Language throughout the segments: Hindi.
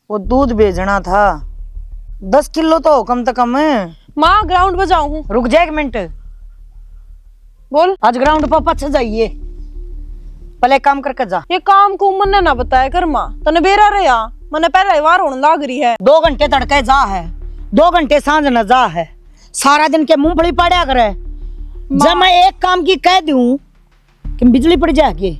वो दूध भेजना था 10 किलो तो कम से कम। माँ ग्राउंड पे जाऊँ हूँ। रुक जा एक मिनट। बोल। आज ग्राउंड पर पछ जाइए, पहले काम करके जा। ये काम को मन्ने ना बताया कर माँ, तने बेरा रे या मने पहले वार होने लाग रही है। 2 घंटे तड़के जा है, 2 घंटे सांझ न जा है, सारा दिन के मूंगफली पड़ा करे। जब मैं एक काम की कह दूं कि बिजली पड़ जाएगी।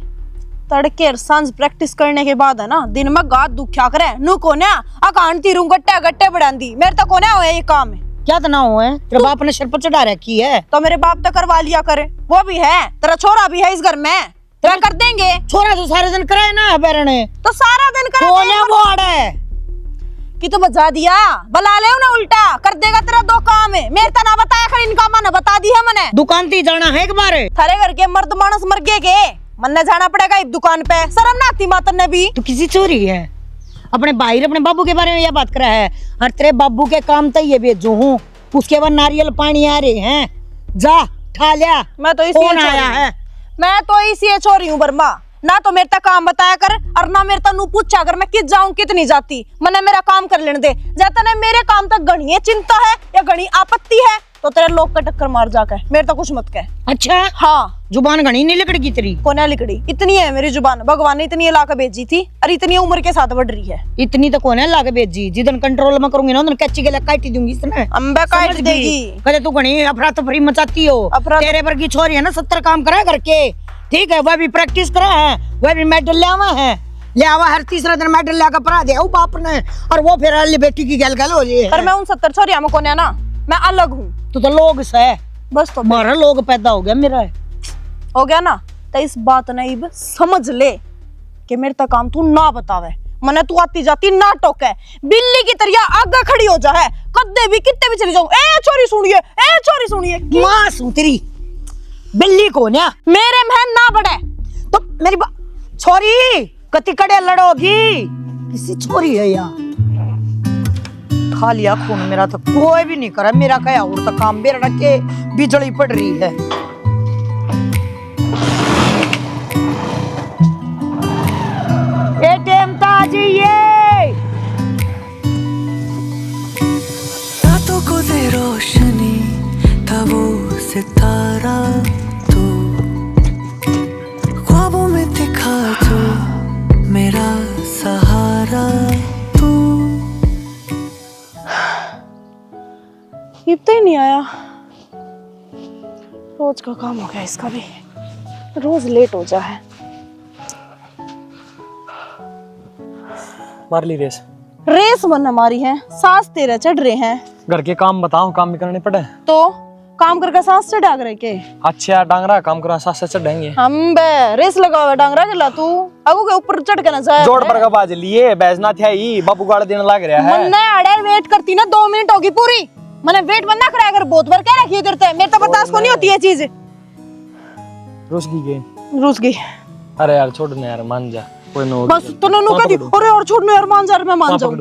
तड़के और सांझ प्रैक्टिस करने के बाद है ना दिन में गात दुख्या करे नु कोने अकाउंट तीरू गट्टे गट्टे बढ़ांदी मेरे तो कोने होए ये काम है। क्या तना हो है तेरे बाप ने सिर पर चढ़ा रखी है। तो मेरे बाप तो करवा लिया करे, वो भी है, तेरा छोरा भी है इस घर में, तेरा कर देंगे। छोरा तो सारे दिन कराए ना बेरने, तो सारा दिन करे कोने वो अड़े कि तो बजा दिया बला ले ना उल्टा कर देगा तेरा 2 काम है। मेरे तो ना बताया कर इनका मन बता दी है मैंने। दुकान ती जाना है एक बार। थारे घर के मर्द मानस मर गए के मन जाना पड़ेगा इस दुकान पे, शर्म ना आती मातन ने भी। तू किसी चोरी है अपने भाई अपने बाबू के बारे में यह बात करा है। और तेरे बाबू के काम तो ये भेजू हूँ, उसके बाद नारियल पानी आ रहे हैं, जा ठा लिया। मैं तो कौन आया है? मैं तो इसी छोरी हूँ बर्मा, ना तो मेरे तक काम बताया कर और ना मेरे तक पूछा कर मैं कित जाऊं कितनी जाती। मने मेरा काम कर लेने दे, जाता ने मेरे काम तक घनी चिंता है या घनी आपत्ति है तो तेरे लोग का टक्कर मार जाकर मेरे तक कुछ मत कह। अच्छा हाँ जुबान घनी नहीं लिकड़गी तेरी। कोने लिकड़ी इतनी है मेरी जुबान, भगवान ने इतनी ला के भेजी थी और इतनी उम्र के साथ बढ़ रही है। इतनी तो कोने ला के भेजी, जिदन कंट्रोल में करूंगी ना उदन कच्ची गला काट दूंगी इसने। अंबे काट देगी। कदे तू घनी अफरा तफरी मचाती हो। तेरे पर की छोरी है ना 70 काम करा करके, ठीक है, वह भी प्रैक्टिस करा है, वह भी मेडल ले आवा है, ले आवा हर तीसरा दिन मेडल लेकर परा दे बाप ने, और वो फिर अली बेटी की गल हो जाए। पर मैं उन 70 छोरिया में कोने ना, मैं अलग हूँ। तू तो लोग से बस तो मारा लोग पैदा हो गया मेरा हो गया ना, तो इस बात नहीं समझ ले कि मेरे तक काम तू ना बतावे। मने तू आती जाती ना टोके, बिल्ली की तरह आगे खड़ी हो जा है, कद्दे भी कितने भी चली जाऊं। ए छोरी सुनिए, ए छोरी सुनिए, मां सु तेरी बिल्ली को ना मेरे में ना बढ़े तो मेरी छोरी कति कड़े लड़ोगी। किसी छोरी है यार, खा लिया खून मेरा तो कोई भी नहीं करा। मेरा क्या और तो काम बेर रखे बिजली पड़ रही है। एटीएम तो आ जाइए। रातों को दे रोशनी था वो सितारा, तो ख्वाबों में दिखा जो मेरा सहारा तू। इब तो ही नहीं आया, रोज का काम हो गया इसका भी, रोज लेट हो जा है। मार ली रेस। रेस मन हमारी है, सांस तेरे चढ़ रहे हैं। घर के काम बताओ, काम भी करने पड़े तो काम करके सांस चढ़ा करे के। अच्छा डांगरा काम करा सांस से चढ़ेंगे हम बे रेस लगावे डांगरा के ला तू आगू के ऊपर चढ़ के ना जाए। जोड़ पर का बाज लिए बैजना था ही बाबू गाड़ देने लग रहा है। मन्ने अड़े वेट करती ना 2 मिनट होगी पूरी, मैंने वेट बंदा कराया कर, बहुत बार कह रखी है तेरे, मेरे तो बर्दाश्त को नहीं होती है चीज। रुस गई रूस गई। अरे यार छोड़ ना यार, मान जा कोई नो। बस तो नु कह दी अरे और छोड़ ना यार, मान जा, मैं मान जाऊं।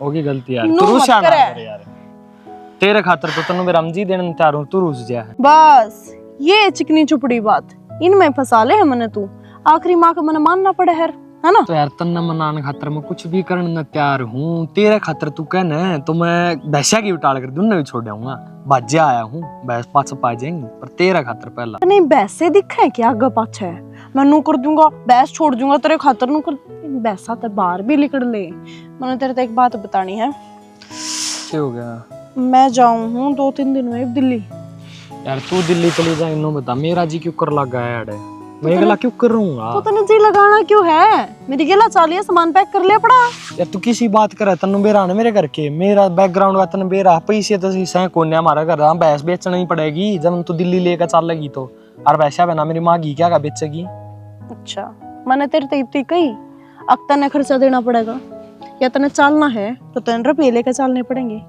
होगी गलती यार, नो तू रुस मत ना करे। यार, तेरे खातर तो तन्नू मेरा रमजी देने तैयार हूं, तू रुस जा। बस ये चिकनी चुपड़ी बात इनमें फंसा ले है मने तू, आखिरी माँ का मन मानना पड़े है ना। तो यार तन्ना मनाने खातर मैं कुछ भी करने तैयार हूँ, तेरे खातर तू कहना तो मैं भैंसा की उटाल कर दूं भी छोड़ जाऊंगा। बाजे आया हूँ, भैंस पास पा जाएंगे, पर तेरा खातर पहला नहीं वैसे दिखे क्या आगे पाछे है, मैं नू कर दूंगा, भैंस छोड़ दूंगा तेरे खातर नू कर। भैंसा तो बाहर भी निकल ले। मैंने तेरे को एक बात बतानी है। क्या हो गया? मैं जाऊं हूँ 2-3 दिन में दिल्ली। यार तू दिल्ली चली जा, इन्हों बता मेरा जी क्यों कर लगा है यार, मैं गला क्यों कर रहूंगा? तो तने जी लगाना क्यों है? मेरी गला चालिए सामान पैक कर लिया पड़ा। यार तू किसी बात करे तन्नू बेरा ना मेरे घर के, मेरा बैकग्राउंड का तन्नू बेरा पैसे तो सही कोने हमारा घर भैंस बेचना ही पड़ेगी जब तू दिल्ली लेकर चल लगी तो। और वैसा बना मेरी माँ घी क्या बेचेगी? अच्छा मैंने तेरे तो इतनी कही अब तने खर्चा देना पड़ेगा, या तने चालना है तो तने रुपये लेकर चलने पड़ेंगे।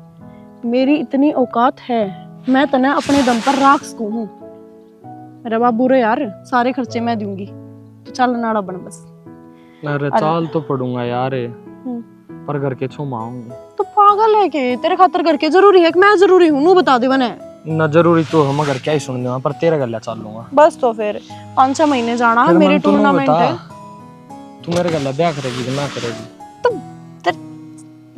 मेरी इतनी औकात है, मैं तने अपने दम पर राख सकूं हूँ। मेरा बाबू रे यार सारे खर्चे मैं दूंगी, तो चल नाड़ा बन बस। अरे चाल तो पड़ूंगा यार, पर घर के छो माऊंगी। तो पागल है के? तेरे खातर घर के जरूरी है कि मैं जरूरी हूँ? नू बता दे बने ना जरूरी तो हम घर क्या ही सुन दूंगा, पर तेरा गला चल लूंगा बस। तो फिर 5-6 महीने जाना है, मेरी टूर्नामेंट है। तू मेरे गला ब्याह करेगी कि ना करेगी? तो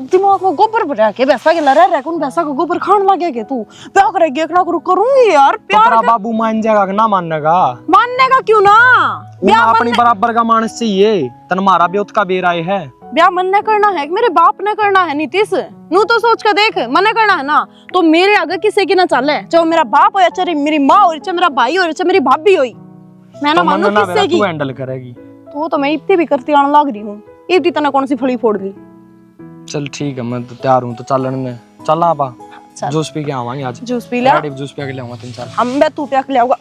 दिमाग में गोबर भरा के भैंसा के लड़ा रह कौन भैंसा को गोबर खान लगे के तू प्यार करेगी एक ना करूंगी यार तो प्यार तेरा बाबू मान जाएगा कि ना मानेगा? मानने का क्यों ना उन्हें अपनी बराबर का मानस चाहिए। तन मारा ब्योत का बेर आए है, ब्याह मन ने करना है मेरे बाप ने करना है नीतीश नू तो सोच कर देख मने करना है ना तो मेरे आगे किसी की ना चले चाहे मेरा बाप हो या चाहे मेरी माँ हो चाहे मेरा भाई हो चाहे मेरी भाभी हो मैं ना तो मानू मनना किससे की तू हैंडल करेगी। तो मैं इतनी भी करती आने लग रही हूँ इतनी तना कौन सी फली फोड़ ली। चल ठीक है, मैं तो तैयार हूँ, तो चलन में चलना आपा। चल। जूस पी के आवांगे आज। जूस पी लिया जूस पी के लाऊंगा 3-4। हम मैं तू प्याक ले आऊंगा।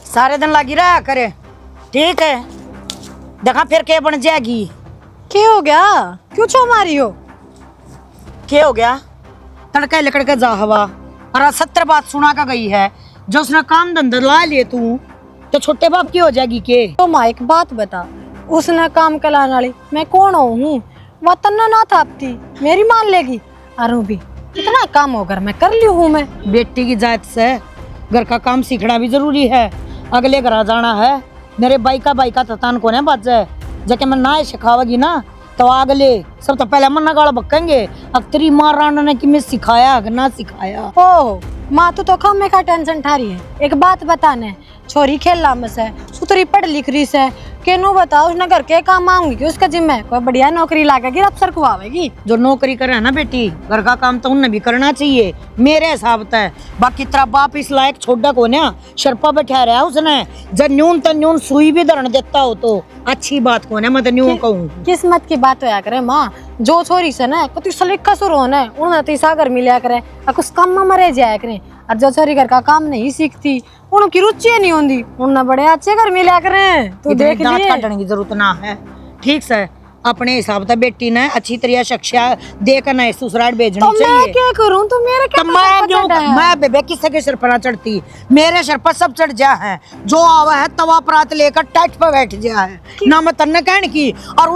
सारे दिन लगी रहा करे, ठीक है, देखा फिर के बन जाएगी। क्या हो गया क्यों छो मारी हो? क्या हो गया? तड़के लकड़ के जा हवा और 70 बात सुना का गई है जो उसने काम धंधा ला लिए तू तो छोटे बाप की हो जाएगी के? तो माँ एक बात बता, उसने काम कलाने वाली मैं कौन हूँ? वतन ना थापती मेरी मान लेगी। अरे भी इतना काम होकर मैं कर ली हूँ। मैं बेटी की जात से घर का काम सीखना भी जरूरी है। अगले घर जाना है, मेरे बाई का ततान को नहीं बात है, जबकि मैं ना सिखावेगी ना तो अगले सब तो पहले मन्ना गाला बक्केंगे अब तेरी माँ राणा ने कि मैं सिखाया कि ना सिखाया। ओ माँ तू तो खामे का टेंशन ठा रही है। एक बात बताने छोरी खेलना में से सुतरी पढ़ लिख रही से केनू बता उसने घर के काम आऊंगी कि उसका जिम्मे कोई बढ़िया नौकरी लागेगी अफसर को आवेगी। जो नौकरी करे है ना बेटी, घर का काम तो उन्हें भी करना चाहिए मेरे हिसाब से। बाकी तेरा बाप इस लायक छोड़ा को ना शर्पा बैठा रहा उसने, जब न्यून तो न्यून सुई भी धरण देता हो तो अच्छी बात को ना मैं तो न्यून कहूँ। किस्मत की बात होया करे माँ, जो छोरी से ना कुछ सलीका सुर होना उन्हें तो सागर मिला करे और कुछ कम में मरे जाया करे। और जो छोरी घर का काम नहीं सीखती उनकी रुचि नहीं होती उन्हें बड़े अच्छे घर मिला करे। तू देख लिए काटने की जरूरत ना है, ठीक से अपने हिसाब से बेटी ने अच्छी तरह शिक्षा देकर ना ससुराल भेजनी तो चाहिए। मैं क्या करूं? तो मेरे क्या मैं बेबे किसी के सिर पर ना चढ़ती, मेरे सिर पर सब चढ़ जा है। जो आवा है तवा परात लेकर टाइट पर बैठ जा है ना, मैं तन्ने कहने की और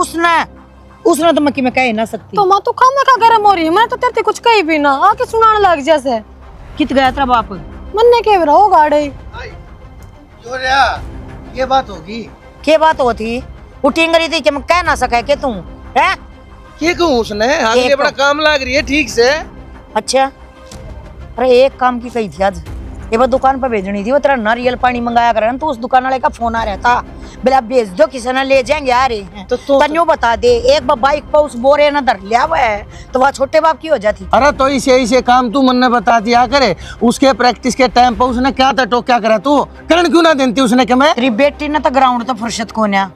उसने तो मैं कह ना सकती। तो माँ तू खामे का गरम हो रही है, मैं तो तेरे कुछ कही भी ना आके सुनाने लग जैसे। कित गया तेरा बाप? मन्ने के रहो गाड़े ये बात होगी क्या बात होती? उठी रही थी कि मैं कह ना सके कि तू है ये कहूँ उसने आगे बड़ा काम लग रही है ठीक से। अच्छा, अरे एक काम की कही थी आज, ये बात दुकान पर भेजनी थी, वो तेरा नारियल पानी मंगाया कर तो उस दुकान वाले का फोन आ रहा था, बोला भेज दो किसी ने ले जाएंगे आ रहे हैं। तो तन्यू बता दे एक बाइक पर उस बोरे न धर लिया हुआ है तो वह छोटे बाप की हो जाती। अरे तो इसे काम तू मन ने बता दिया करे, उसके प्रैक्टिस के टाइम पर उसने क्या था टोक क्या करा तू करण क्यों ना देती उसने कि मैं तेरी बेटी ने तो ग्राउंड तो फुर्सत को ना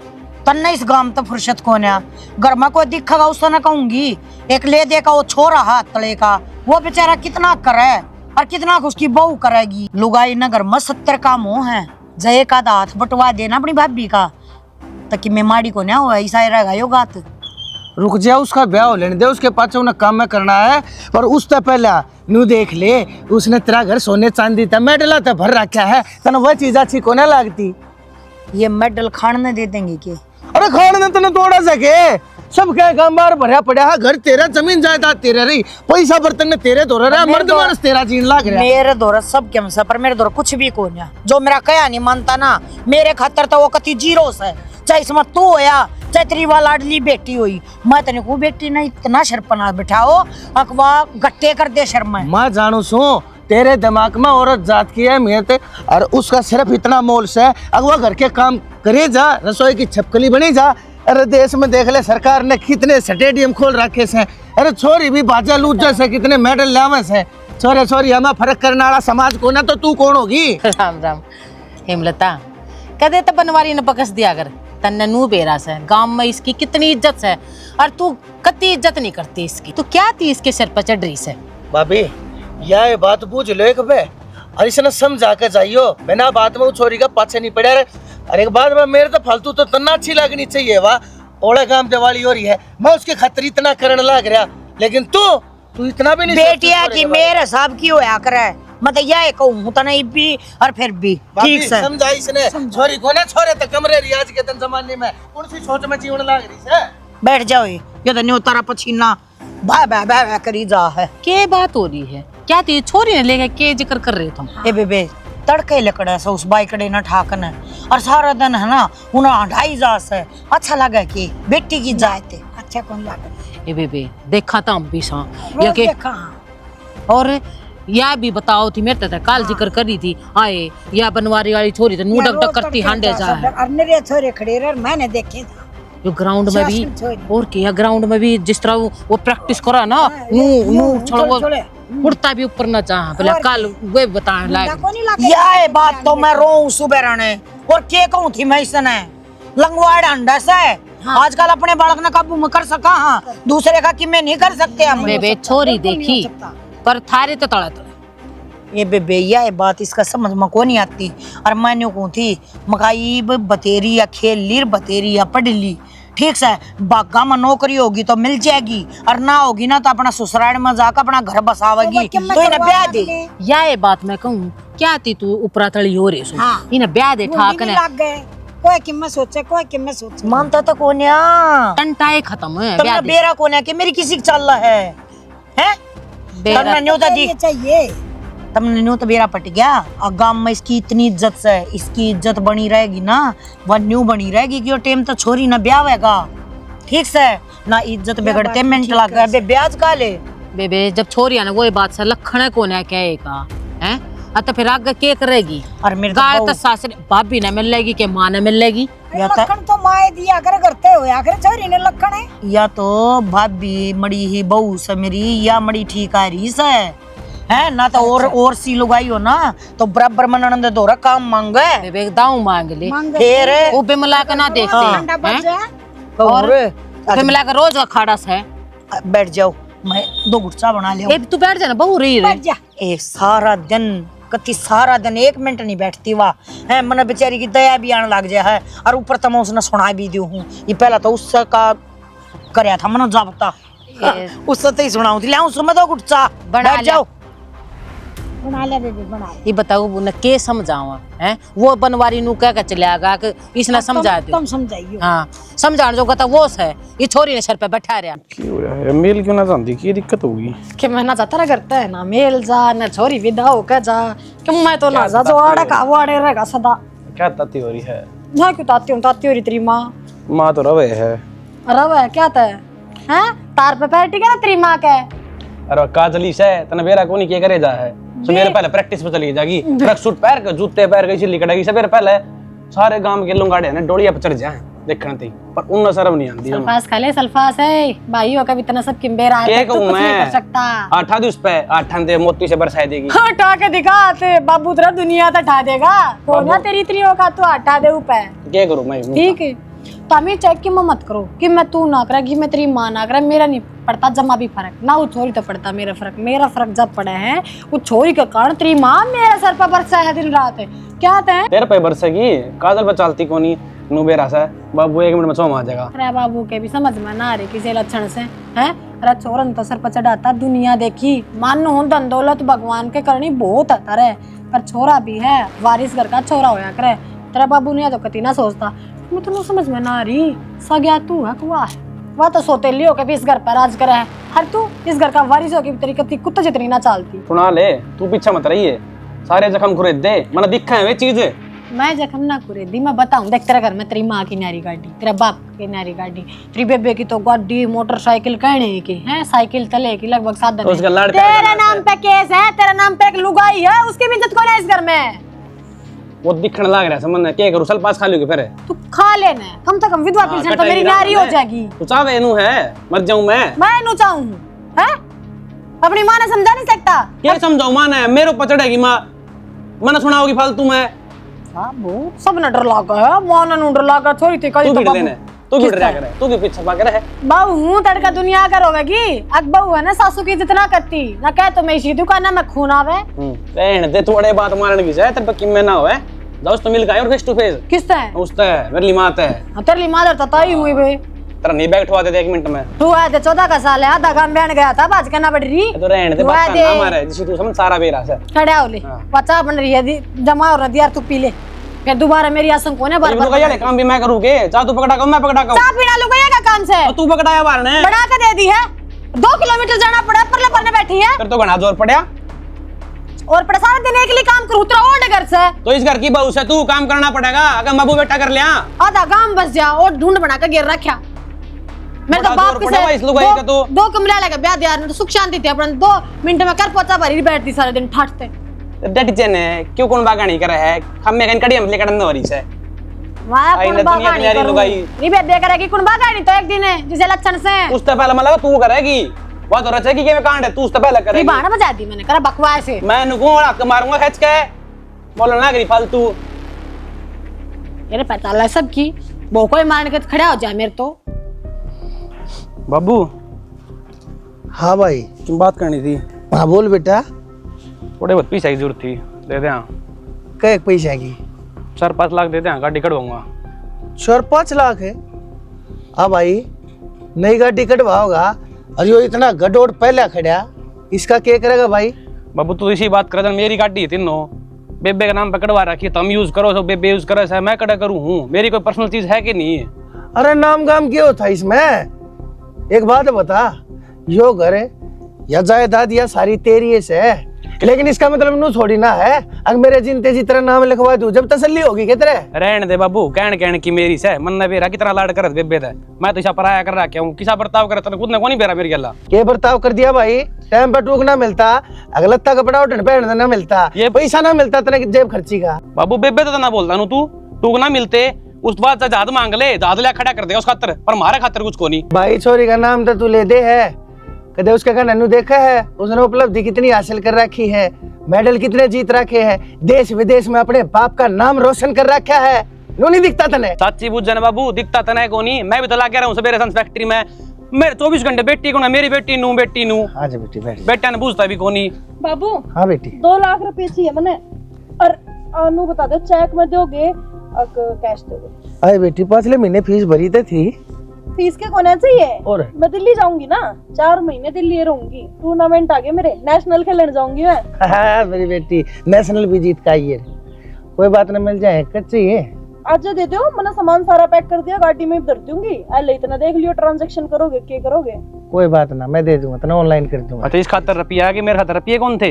तन्ने इस गांव तो फुर्सत को ना घर में कोई दिखेगा उससे ना कहूंगी एक ले देगा वो छोरा हाथ तले का वो बेचारा कितना करे और कितना उसकी बहू करेगी। लुगाई न घर में 70 काम हो है, जय का हाथ बटवा देना अपनी भाभी का ताकि मैं माड़ी को ना हो ऐसा रहेगा यो गात। रुक जा उसका ब्याह हो लेने दे, उसके पास उन्हें काम में करना है। पर उससे पहले न्यू देख ले उसने तेरा घर सोने चांदी था मेडल तो भर रखा है तना वह चीज अच्छी को ना लगती। ये मेडल खाने दे देंगे के? अरे खाने तने तोड़ा सके सब क्या काम बार भरा पड़ा है, घर तेरा जमीन जायदाद तेरे रही पैसा बर्तन में तेरे दो रहा मर्द मानस तेरा जीन लाग रहा। मेरे दौर सब के पर मेरे दौर कुछ भी को ना जो मेरा कया नहीं मानता ना मेरे खातर तो वो कति जीरो से चाहे इसमें तू होया चाहे तेरी वाला लाडली बेटी हुई मैं तेने को बेटी ने इतना शर्पना बिठाओ अकवा गट्टे कर दे शर्म। मैं जानू सू तेरे दिमाग में औरत जात की है मेहनत और उसका सिर्फ इतना मोल से अगवा घर के काम करे जा रसोई की छपकली बनी जा। अरे देश में देख ले सरकार ने कितने स्टेडियम खोल रखे से, अरे छोरी भी बाजा लूजा से कितने मेडल लावे से। छोरे छोरी हमें फर्क करने वाला समाज को ना तो तू कौन होगी? राम राम हेमलता कदे तो बनवारी ने पकस दिया कर तन्ने नू बेरा से गांव में इसकी कितनी इज्जत है और तू कति इज्जत नहीं करती इसकी, तू क्या थी इसके सिर पर चढ़ रही से? भाभी यह बात पूछ लो एक बे और इसने समझा के जाइयो बिना बात में वो छोरी का पाछे नहीं पड़ा। अरे एक बात में मेरे तो फालतू तो तना अच्छी लगनी चाहिए वाह ओला काम दिवाली हो रही है मैं उसके खतर इतना करने लग रहा लेकिन तू इतना भी नहीं बेटिया की मेरे हिसाब की होया करे मतलब यह कहूँ तो नहीं भी और फिर भी ठीक से समझा इसने छोरी को ना छोरे तो कमरे रियाज के जमाने में कौन सी सोच में जीवन लग रही है। बैठ जाओ ये तो न्यू तारा पसीना भाई भाई भाई करी जा है। क्या बात हो रही है? क्या थी छोरी ने लेके के जिक्र कर रहे हो तुम? ए बेबे तड़के लकड़े से उस बाइकड़े ना ठाकन है और सारा दिन है ना उन्हें ढाई जा से अच्छा लगा कि बेटी की जाए थे अच्छा कौन लगा ए बेबे देखा था हम भी सा रोज या के देखा और या भी बताओ थी मेरे तक काल जिक्र करी थी आए या बनवारी वाली छोरी तो नू डक डक करती हांडे जा है और मेरे छोरे खड़े रहे मैंने देखे था जो ग्राउंड में भी और क्या ग्राउंड में भी जिस तरह वो प्रैक्टिस करा ना नू नू छोड़ वो उड़ता भी ऊपर ना चाह पहले कल वे बताने लायक यह बात तो मैं रोऊं सुबह रहने और के कहूं थी मैं इसने लंगवाड़ अंडा से आजकल अपने बालक ने काबू में कर सका हाँ दूसरे का कि मैं नहीं कर सकते हम बेबे छोरी देखी पर थारे तो तड़ा तड़ा ये बेबे यह बात इसका समझ में को नहीं आती और मैंने कहूं थी मकाई बतेरी या खेल लीर बतेरी या पढ़ ली ठीक से बागा में नौकरी होगी तो मिल जाएगी और ना होगी ना तो अपना ससुराल में जाकर अपना घर बसावेगी तो इन्हें ब्याह दे या ये बात मैं कहूँ क्या थी तू ऊपरा तली हो रही सो इन्हें ब्याह दे ठाक ने कोई कीमत सोचे कोई कीमत सोचे मानता तो कोन्या टंटाए खत्म है तुमने बेरा कोन्या कि मेरी किसी चल रहा है हैं तुमने न्योता दी चाहिए तुमने न्यू तो बेरा पट गया और गांव में इसकी इतनी इज्जत से इसकी इज्जत बनी रहेगी ना वह न्यू बनी रहेगी कि वो टाइम तो छोरी ना ब्याह होगा ठीक से ना इज्जत बिगड़ते मिनट लग गए बे ब्याज का ले बेबे जब छोरिया ने वो बात से लखन कोन है कहेगा हैं तो फिर आगे के करेगी और मेरे गाय तो सासरे भाभी ने मिलेगी के मां ने मिलेगी या लखन तो माए दिया कर करते हो या कर छोरी ने लखन है या तो भाभी मड़ी ही बहू से मेरी या मड़ी ठीक आ रही से है ना तो और सी लुगाई हो ना तो बराबर मनन दे दोरा काम मांगे बेबे दाऊ मांग ले फिर वो बिमला के ना देखते हैं और बिमला का रोज अखाड़ा से बैठ जाओ मैं 2 गुच्छा बना लिया ए तू बैठ जा ना बहु रही रे ए सारा दिन कति सारा दिन 1 मिनट नहीं बैठती वाह है मन बेचारी की दया भी आने लग जाए है और ऊपर तो मैं उसने सुना भी दी हूँ ये पहला तो उससे का करया था मन जाबता उससे तो ही सुनाऊं थी ले उसमें 2 गुच्छा बैठ जाओ बना ले बेबी बना ये बताओ न के समझावा हैं वो बनवारी नु कह के चलेगा कि इसने समझा दे तुम समझाइयो हां समझाने जो कहता वो है ये छोरी ने सर पे बैठा रहा क्यों है मेल क्यों ना जानती की दिक्कत होगी कि मैं ना जाता करता है ना मेल जा ना छोरी विदा हो के जा कि मैं तो ना जा जो आड़े का वो आड़े रहेगा सदा क्या ताती हो रही है मैं क्यों ताती हूं ताती हो रही तेरी मां माँ तो रवे है रवे क्या था हैं तार पे पैर टिके ना तेरी मां के अरे काजली से तने बेरा कोनी के करे जा है सो मेरे पहले प्रैक्टिस पे चली जाएगी ट्रक सूट पहन के जूते पहन के इसी कड़ेगी से मेरे पहले सारे गांव के लुंगाड़े ने डोलिया पे चढ़ जाए देखने ते पर उन शर्म नहीं आंदी सल्फास खाले सल्फास है भाई हो कभी इतना सब किंबेर आ के कहूं मैं कर सकता आठा दिस पे आठन दे मोती से बरसाए देगी हटा के दिखा ते बाबू तेरा दुनिया तो ठा देगा कोना तेरी इतनी होगा तो हटा दे ऊपर के करूं मैं ठीक है तमी चेक की मत करो कि मैं तू ना करा कि मैं तेरी मां ना करा मेरा नहीं पड़ता जमा भी फर्क ना वो छोरी तो पड़ता मेरा फर्क जब पड़ा है वो छोरी के कारण तेरी मां मेरे सर पर बरसा है दिन रात है क्या है तेरे पे बरसेगी काजल पे चलती कोनी नुबेरा सा बाबू 1 मिनट में सोम आ जाएगा अरे बाबू के भी समझ में ना आ रही किसी लक्षण से हैं अरे छोरन तो सर पर चढ़ाता दुनिया देखी मानो हूं धन दौलत भगवान के करनी बहुत अतर है पर छोरा भी है वारिस घर का छोरा होया करे तेरा बाबू ने तो कति ना सोचता मैं तो समझ में ना आ रही सग्या तू है कुआ है वह तो सोतेली हो के भी इस घर पर राज करे है हर तू इस घर का वारिस हो के तेरी कति कुत्ते जितनी ना चालती सुना ले तू पीछे मत रही है सारे जख्म खुरे दे मैंने दिखा है वे चीज मैं जख्म ना कुरे दी मैं बताऊं देख तेरे घर में तेरी माँ की नारी गाड़ी तेरा बाप की नारी गाड़ी तेरी बेबे की तो गाड़ी मोटरसाइकिल कहने की है साइकिल तले की लगभग साधन तो उसका लाड़ तेरे नाम पे केस है तेरे नाम पे एक लुगाई है उसकी भी इज्जत कौन है इस घर में वो दिखने लग रहा है समझ क्या करूं सल्फास खा लूंगी फिर तू खा लेना कम से कम विधवा पेंशन तो मेरी नारी हो जाएगी तू चाहे नू है मर जाऊं मैं नू चाहूं हैं अपनी मां ने समझा नहीं सकता क्या समझाऊं मां ने मेरे ऊपर चढ़ेगी मां मैंने सुनाओगी फालतू में बाबू सब ने डर लगा है मां ने डर लगा छोरी थी कल तू भी लेने तू भी डरा करे तू भी पीछे भाग रहा है बाबू हूं तड़का दुनिया कर होगी अब बहू है ना सासू की इज्जत ना करती ना कह तो मैं इसी दुकान ना मैं खून आवे कहने दे थोड़े बात मारने की जाए तेरे पे किम में ना होए जाओ तो मिल गए और फेस टू फेस किससे है उससे मेरी लिमात है तेरी मादर तो ताई हुई बे तेरा नहीं बैठवा दे 1 मिनट में तू आए थे 14 का साल है आधा काम बहन गया था बाज करना पड़ रही तो रहने दे बात ना मारे जिसे तू समझ सारा बेरा से खड़े हो ले बच्चा बन रही है जमा और यार तू पी ले फिर दोबारा मेरी आसम कोने बार बार यार काम भी मैं करूंगे चाह तू पकड़ा मैं पकड़ा चाह पीना लुगाया का काम से तू पकड़ाया बार ने बना के दे दी है 2 किलोमीटर जाना पड़ा परले परने बैठी है फिर तो घना जोर पड़या और पड़ा सारा दिन एक लिए काम करूँ तेरा और घर से। तो इस घर की बहू से तू काम करना पड़ेगा, अगर बाबू बेटा कर लिया आधा काम बस जा और ढूंढ बना के गिर रखा। मेरे तो बाप पड़ा इस लुगाई का तो दो कमरा लगा ब्याह दिया तो सुख शांति थी अपन 2 मिनट में कर पोचा भरी बैठती सारे दिन ठाटते। डट जने क्यों कौन बागा नहीं करे है, हमें कहीं कड़ी हम लेकर न हो रही से वाह आई कौन ना बागा दुनिया नहीं तैयारी करूं लुगाई। नहीं बे देख करेगी कौन बागा नहीं तो एक दिन है जिसे लक्षण से उस तो पहले मतलब तू करेगी, वो तो रचेगी कि मैं कांड है, तू उस तो पहले नहीं करेगी। बाण बजा दी मैंने करा बकवास है। मैं नुकू और आपको मारूंगा खींच के, बोलना ना करी फालतू। यार पता लगा सब की वो कोई मारने के खड़ा हो जाए मेरे तो। बाबू हाँ भाई, तुम बात करनी थी, हाँ बोल बेटा। थोड़े बहुत पैसे की जरूरत थी, दे दे। कै पैसा की? 4-5 लाख दे दे, गाड़ी कटवाऊंगा। 4-5 लाख है? हाँ भाई, नई गाड़ी कटवाओगा और यो इतना गडोड़ पहले खड़ा, इसका क्या करेगा भाई? बाबू तू इसी बात कर, मेरी गाड़ी है तीनों, बेबे का नाम पकड़वा रखी है, तुम यूज करो, सब बेबे यूज करे, मैं कड़ा करूँ हूँ, मेरी कोई पर्सनल चीज है कि नहीं है? अरे नाम गाम क्यों था इसमें? एक बात बता, यो घर या जायदाद या सारी तेरी से है, लेकिन इसका मतलब नू थोड़ी ना है अगर मेरे जिनते जी तरह नाम लिखवा दूं जब तसल्ली होगी कितरे। रहने दे बाबू, कहन की मेरी से मन ने बेरा कितना लाड कर बेबे दे, मैं तो इसा पराया कर रखा हूँ, किसा बर्ताव करे तने खुद ने कौन बेरा मेरी गल्ला। ये बर्ताव कर दिया भाई, टाइम पर टूक ना मिलता, अगलत्ता कपड़ा उठन पहन ना मिलता, ये पैसा ना मिलता तने जेब खर्ची का। बाबू बेबे तो ना बोलता तू, टूक ना मिलते उस बाद जाद मांग ले, जाद लिया खड़ा कर देगा उस खातर, पर हमारे खातर कुछ को नहीं। भाई छोरी का नाम तो तू ले दे है, कदे उसका का नन्नू देखा है, उसने उपलब्धि कितनी हासिल कर रखी है, मेडल कितने जीत रखे हैं, देश विदेश में अपने बाप का नाम रोशन कर रखा है, नो नहीं दिखता तने? सच्ची बुझ जाने बाबू, दिखता तने को नहीं, मैं भी तो लग रहा हूँ सवेरे संस फैक्ट्री में, मेरे 24 घंटे बेटी को ना, मेरी बेटी नू आज बेटी बैठ, बेटा ने पूछता भी को नहीं। बाबू हाँ बेटी 2 लाख रुपए चाहिए मैंने, और अनु बता दो चेक में दोगे कैश दोगे? अरे बेटी पिछले महीने फीस भरी तो थी, फीस के कोने चाहिए? और मैं दिल्ली जाऊंगी ना, 4 महीने दिल्ली रहूंगी, टूर्नामेंट आगे मेरे, नेशनल खेलने जाऊंगी मैं। हाँ मेरी बेटी नेशनल भी जीत का ये, कोई बात ना, मिल जाए कच्ची है। आज दे दो, मैंने सामान सारा पैक कर दिया, गाड़ी में धर दूंगी, अल्ले इतना देख लियो ट्रांजैक्शन करोगे क्या करोगे? कोई बात ना, मैं दे दूंगा, तो ऑनलाइन कर दूंगा। अच्छा इस खातर रुपया कि मेरे खातर रुपये कौन थे?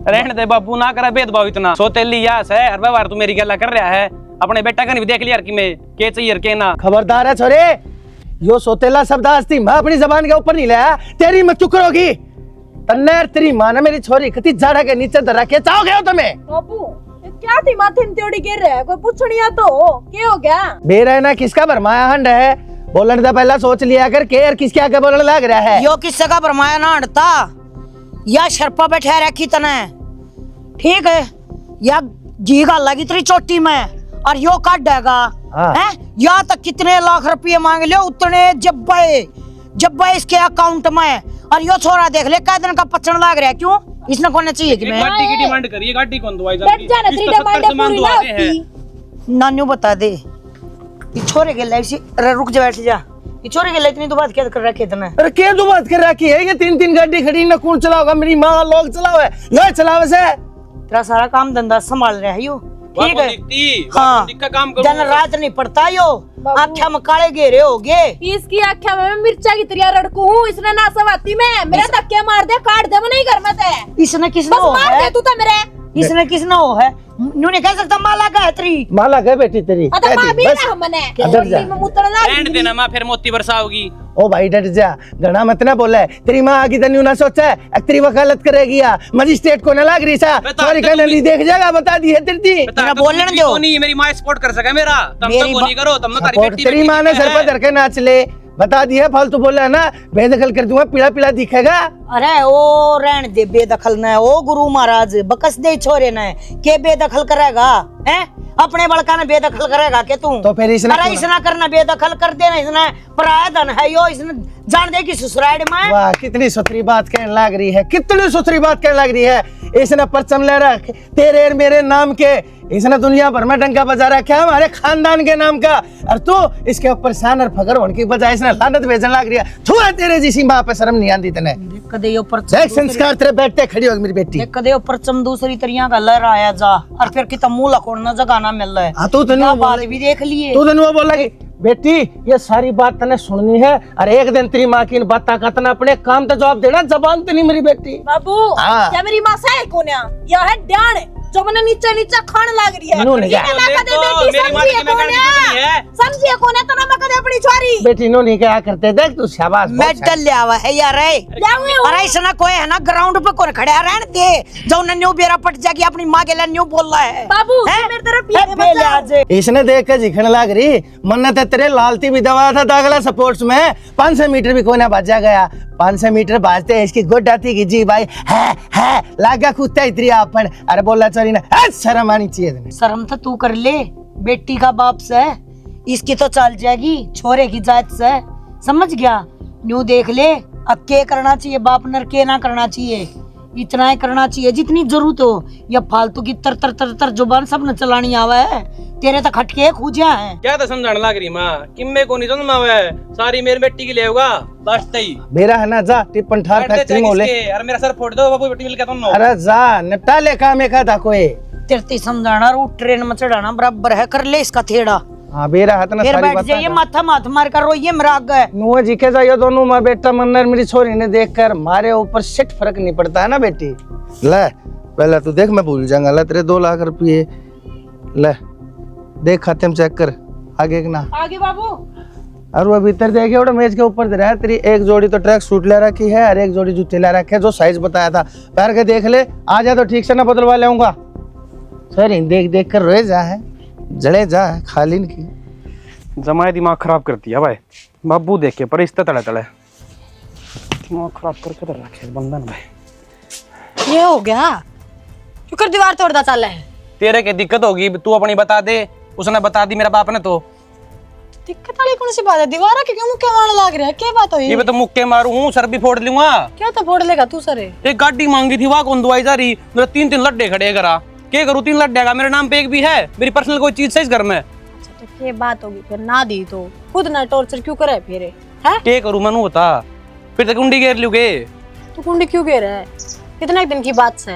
रहने दे बाबू, ना करे भेदभाव इतना, सोतेली यास है, हर बार तू मेरी गल्ला कर रहा है, अपने बेटा का नहीं देख लिया कि मैं के चाहिए के ना। खबरदार है छोरे, यो सोतेला शब्द आज थी मैं अपनी जबान के ऊपर नहीं लाया, तेरी मत चुप करोगी। तन्नेर तेरी मां ने मेरी छोरी कति जाड़ा के नीचे धरा के चाहोगे हो तुम्हें? बाबू ये क्या थी माथे में त्योड़ी गिर रहा है, कोई पूछनिया तो क्या हो गया? बेरहना किसका भरमाया हंड है, बोलने से पहला सोच लिया कर के किसके आगे बोलने लग रहा है। यो किससे का भरमाया ना हटता, या शर्पा पे ठहरा की तने, ठीक है, या घी गाला की तेरी चोटी में और यो काट देगा है, या तक कितने लाख रुपये मांग लियो उतने जब्बे इसके अकाउंट में, और यो छोरा देख ले कै दिन का पचन लाग रहा है, क्यों इसने कौन चाहिए कि मैं गाड़ी की डिमांड करिए, गाड़ी कौन दवाई बैठ जाना, तेरी डिमांड पूरी ना होती। नानू बता दे, ये छोरे के लिए अरे रुक जा, बैठ जा, ये छोरे के लिए इतनी तो बात क्या कर रखी है तने? अरे क्या तो बात कर रखी है, ये 3 गाड़ी खड़ी ना, कौन चलाओगा? मेरी माँ लोग चलावे, लो चलावे से तेरा सारा काम धंधा संभाल रहा है यो, ठीक है? हाँ काम करो, दिन रात नहीं पड़ता यो, आँखें में काले घेरे हो गए। इसकी आँखें में मिर्चा की तरह रड़कू हूँ, इसने ना सवाती में मेरे धक्के मार दे, काट दे, मैं नहीं घर में थे। इसने किसने बस हो मार है? दे तू तो मेरे, इसने किसने हो है? नू नहीं कह सकता माला का है तेरी, माला है बेटी तेरी, अरे माँ भी ना हमने डर जा। में मुतरना रहने देना माँ, फिर मोती वर्षा होगी। ओ भाई डट जा, घना मत ना बोले, तेरी माँ आगे तन्यू ना सोचा है, तेरी वकालत करेगी या मजिस्ट्रेट को ना लाग रही सा, सॉरी कहने नहीं देख जाएगा, बता दी है तेरी। बोलने दो, मेरी माँ सपोर्ट कर सके मेरा, तुम तो नहीं करो, तुम तारी बेटी तेरी माँ ने सर पर धर के नाच ले, बता दिया, फालतू बोल रहा है ना, बेदखल कर दूंगा, पीला पीला दिखेगा। अरे ओ रहन दे बेदखल न, ओ गुरु महाराज बकस दे छोरे न, के बेदखल करेगा हैं? अपने बड़का ने बेदखल करेगा के तू? तो फिर इसने अरे इसने करना, बेदखल कर देना, इसने पराया धन है यो, इसने जान दे कि ससुराल में। वाह कितनी सुथरी बात कहने लग रही है, कितनी सुथरी बात कहने लग रही है। इसने परचम ले रख तेरे और मेरे नाम के, इसने दुनिया भर में डंका बजा रखा है हमारे खानदान के नाम का, और तू इसके ऊपर शान और फखर होने की बजाय इसने लानत भेजने लग रही है। थोड़ा तेरे जैसी माँ पे शर्म नहीं आती तने? कदे यो देख संस्कार तेरे बैठते खड़ी होगी मेरी बेटी, कदे यो परचम दूसरी तरिया का लहराया जा, और फिर कितना मुंह लकोड़ना जगह ना मिल रहा है। हाँ तू बात भी देख लिए, तू बोला कि बेटी ये सारी बात तने सुननी है और एक दिन तेरी माँ की इन बातों का तना अपने काम तो जवाब देना, जबान तो नहीं मेरी बेटी। बाबू हाँ। क्या मेरी माँ से कौन है? यह है ड्याण जो मैंने नीचे नीचे खाने लग रही है। इन्होंने क्या? समझिए कौन है? तना मैं कदे अपनी छोरी बेटी इन्होंने क्या करते देख तू, शाबाश बहुत मेडल ले आवा है यार। अरे ऐसा कोई है ना ग्राउंड पे कौन खड़ा रहने दे जो न्यू बेरा पट जाके अपनी माँ के लिए न्यू बोल रहा है। बाबू हैं? मेरी तरफ है बेले आज इसने देख के जिखने लग रही, मन्नत तेरे लालती भी दवा था दागला स्पोर्ट्स में 500 मीटर भी कोई ना भाजा गया। 500 मीटर भाजते इसकी गुड आती कि जी भाई है लागा कुत्ता इतरी आपन। अरे बोला चोरी ना शर्म आनी चाहिए। शर्म तो तू कर ले, बेटी का बाप से इसकी तो चल जाएगी छोरे की जात से, समझ गया? न्यू देख ले अब के करना चाहिए बाप नर के ना करना चाहिए, इतना ही करना चाहिए जितनी जरूरत हो। या फालतू की तर तर तर तर जुबान सब न चलानी आवा है, तेरे तो खटके खूजिया है। क्या तो समझाने लग रही माँ, किम्मे को नहीं जन्मा हुआ है, सारी मेरी बेटी के लिए होगा लास्ट ही। मेरा है ना जा टिप्पण ठार फैक्ट्री में ले। अरे मेरा सर फोड़ दो बाबू, बेटी मिल के तुम। अरे जा निपटा ले काम एक था कोई। तेरे समझाना रू ट्रेन में चढ़ाना बराबर है, कर ले इसका थेड़ा। हाँ बेरा हाथ ना फिर सारी बैठ बात जाइए माथा माथ मार कर रोइए मराग गए। नुआ जीके जाइए दोनों माँ बेटा मन्नर मेरी छोरी ने देखकर मारे ऊपर सिट फर्क नहीं पड़ता है ना बेटी। ले पहले तू देख मैं भूल जाऊंगा। ले तेरे 2 लाख रुपये ले देख खाते में चेक कर आगे के ना आगे बाबू। और वो भीतर देखे और मेज के ऊपर दे रहा है। तेरी एक जोड़ी तो ट्रैक सूट ले रखी है और एक जोड़ी जूते ले रखे है जो साइज बताया था। पैर के देख ले, आ जा तो ठीक से ना बदलवा लेऊंगा। सर देख देख कर रोए जा है, जड़े जा है खाली की। जमाए दिमाग खराब कर दिया भाई, बाबू देख के पर इस तड़े तड़े दिमाग खराब करके रखे बंधन भाई। ये हो गया क्यों कर दीवार तोड़ता चल है? तेरे के दिक्कत होगी तू अपनी बता दे, उसने बता दी मेरा बाप ने। तो दिक्कत वाली कौन सी बात है? दीवार के क्यों मुक्के मारने लग रहा है? क्या बात हुई? ये तो मुक्के मारू हूँ, सर भी फोड़ लूंगा। क्या तो फोड़ लेगा तू सर? एक गाड़ी मांगी थी, वहां कौन दुआई जा रही, मेरे 3 लड्डे खड़े करा। क्या करूँ 3 लड्डे का मेरे नाम पे एक भी है, मेरी पर्सनल कोई चीज है इस घर में। अच्छा तो क्या बात होगी फिर? ना दी तो खुद ना टॉर्चर क्यों करे फिर? है क्या करूँ मनु बता, फिर तक कुंडी घेर लूगे। तू कुंडी क्यों घेर है? कितने दिन की बात से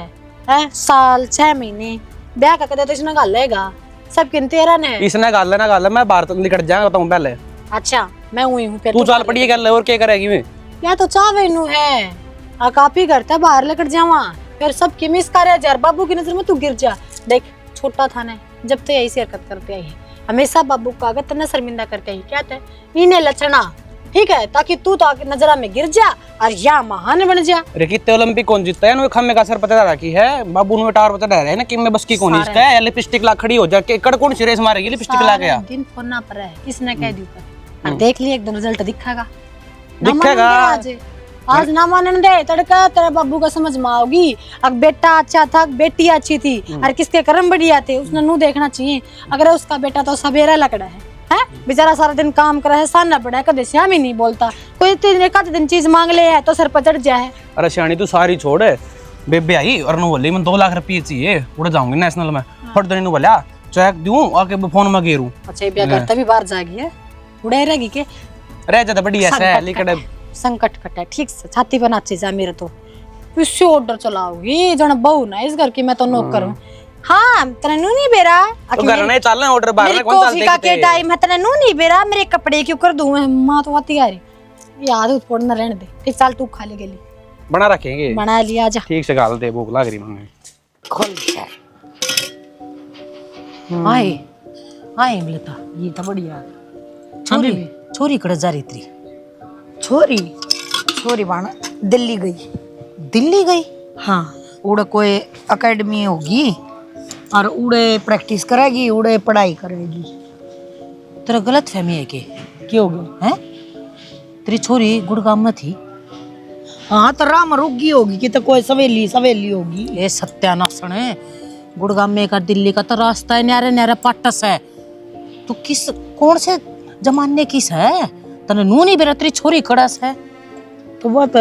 है? साल 6 महीने ब्याह का कदे तो इसने गाल लेगा सब किन तेरा ने। इसने गाल ना गाल, मैं बाहर तो निकट जाऊंगा बताऊं पहले। अच्छा मैं हुई हूँ फिर तू चाल पड़ी कर ले और क्या करेगी मैं? या तो चावे नू है आ काफी करता बाहर लेकर जावा फिर सब की मिस करे यार। बाबू की नजर में तू गिर जा। देख छोटा था ना जब तो ऐसी हरकत करते आई है, हमेशा बाबू का अगर तना शर्मिंदा करते ही क्या थे इन्हें लचना, ठीक है? ताकि तू तो नजरा में गिर जा और या महान बन जा। अरे कितने ओलंपिक कौन जीतता है? खम्मे का सर पता रखी है बाबू ने टावर पता रह रहे हैं ना कि मैं बस की कौन जीतता है। लिपस्टिक ला खड़ी हो जा के कड़ कौन सी रेस मारेगी लिपस्टिक ला गया दिन फोन पर है किसने कह दी ऊपर देख ली एकदम रिजल्ट दिखेगा। दिखेगा आज ना मानने दे तड़का तेरे बाबू का समझ में आओगी। अब बेटा अच्छा था बेटी अच्छी थी और किसके कर्म बढ़िया थे उसने नू देखना चाहिए। अगर उसका बेटा तो सवेरा लकड़ा है बेचारा सारा दिन काम कर रहा है, साना पड़ा है, कभी श्याम ही नहीं बोलता। कोई एक दिन चीज मांग ले है तो सर पर चढ़ जाए। अरे श्यानी तू सारी छोड़, बेबे आई और नु बोली मैं 2 लाख रुपये चाहिए उड़ जाऊंगी नेशनल में। फट देने नु बोला चेक दूं आके फोन में घेरूं। अच्छा ये ब्याह करता भी बाहर जाएगी है उड़े रहेगी के रह जाता बढ़िया से लेकिन संकट कटा ठीक से छाती पर नाचे जा मेरे तो किससे ऑर्डर चलाओगी जन बहू ना इस घर की मैं तो नौकर हूं। हाँ तने नू नहीं बेरा तो घर नहीं चलना ऑर्डर बाहर में कौन चलते का के टाइम है तने नू नहीं बेरा मेरे कपड़े क्यों कर दूं मां तो आती आ रही याद उठ न रहने दे। ठीक चल तू खा ले गेली बना रखेंगे बना लिया जा ठीक से गाल दे भूख लग रही मांगे खोल आए आए मिलता ये तो बढ़िया छोरी छोरी कड़ जा रही थी। छोरी छोरी बाना दिल्ली गई। दिल्ली गई? हाँ उड़े कोई एकेडमी होगी और उड़े प्रैक्टिस करेगी उड़े पढ़ाई करेगी। तेरा गलत फहमी है के क्यों होगी हैं? तेरी छोरी गुड़गांव में थी। हाँ तो राम रुकी होगी कि तो कोई सवेली सवेली होगी। ये सत्यानाशन है गुड़गांव में का दिल्ली का तो रास्ता है न्यारे न्यारे पाटस है। तू किस कौन से जमाने किस है तने नू नहीं बेरा तेरी छोरी कड़स है। तो बात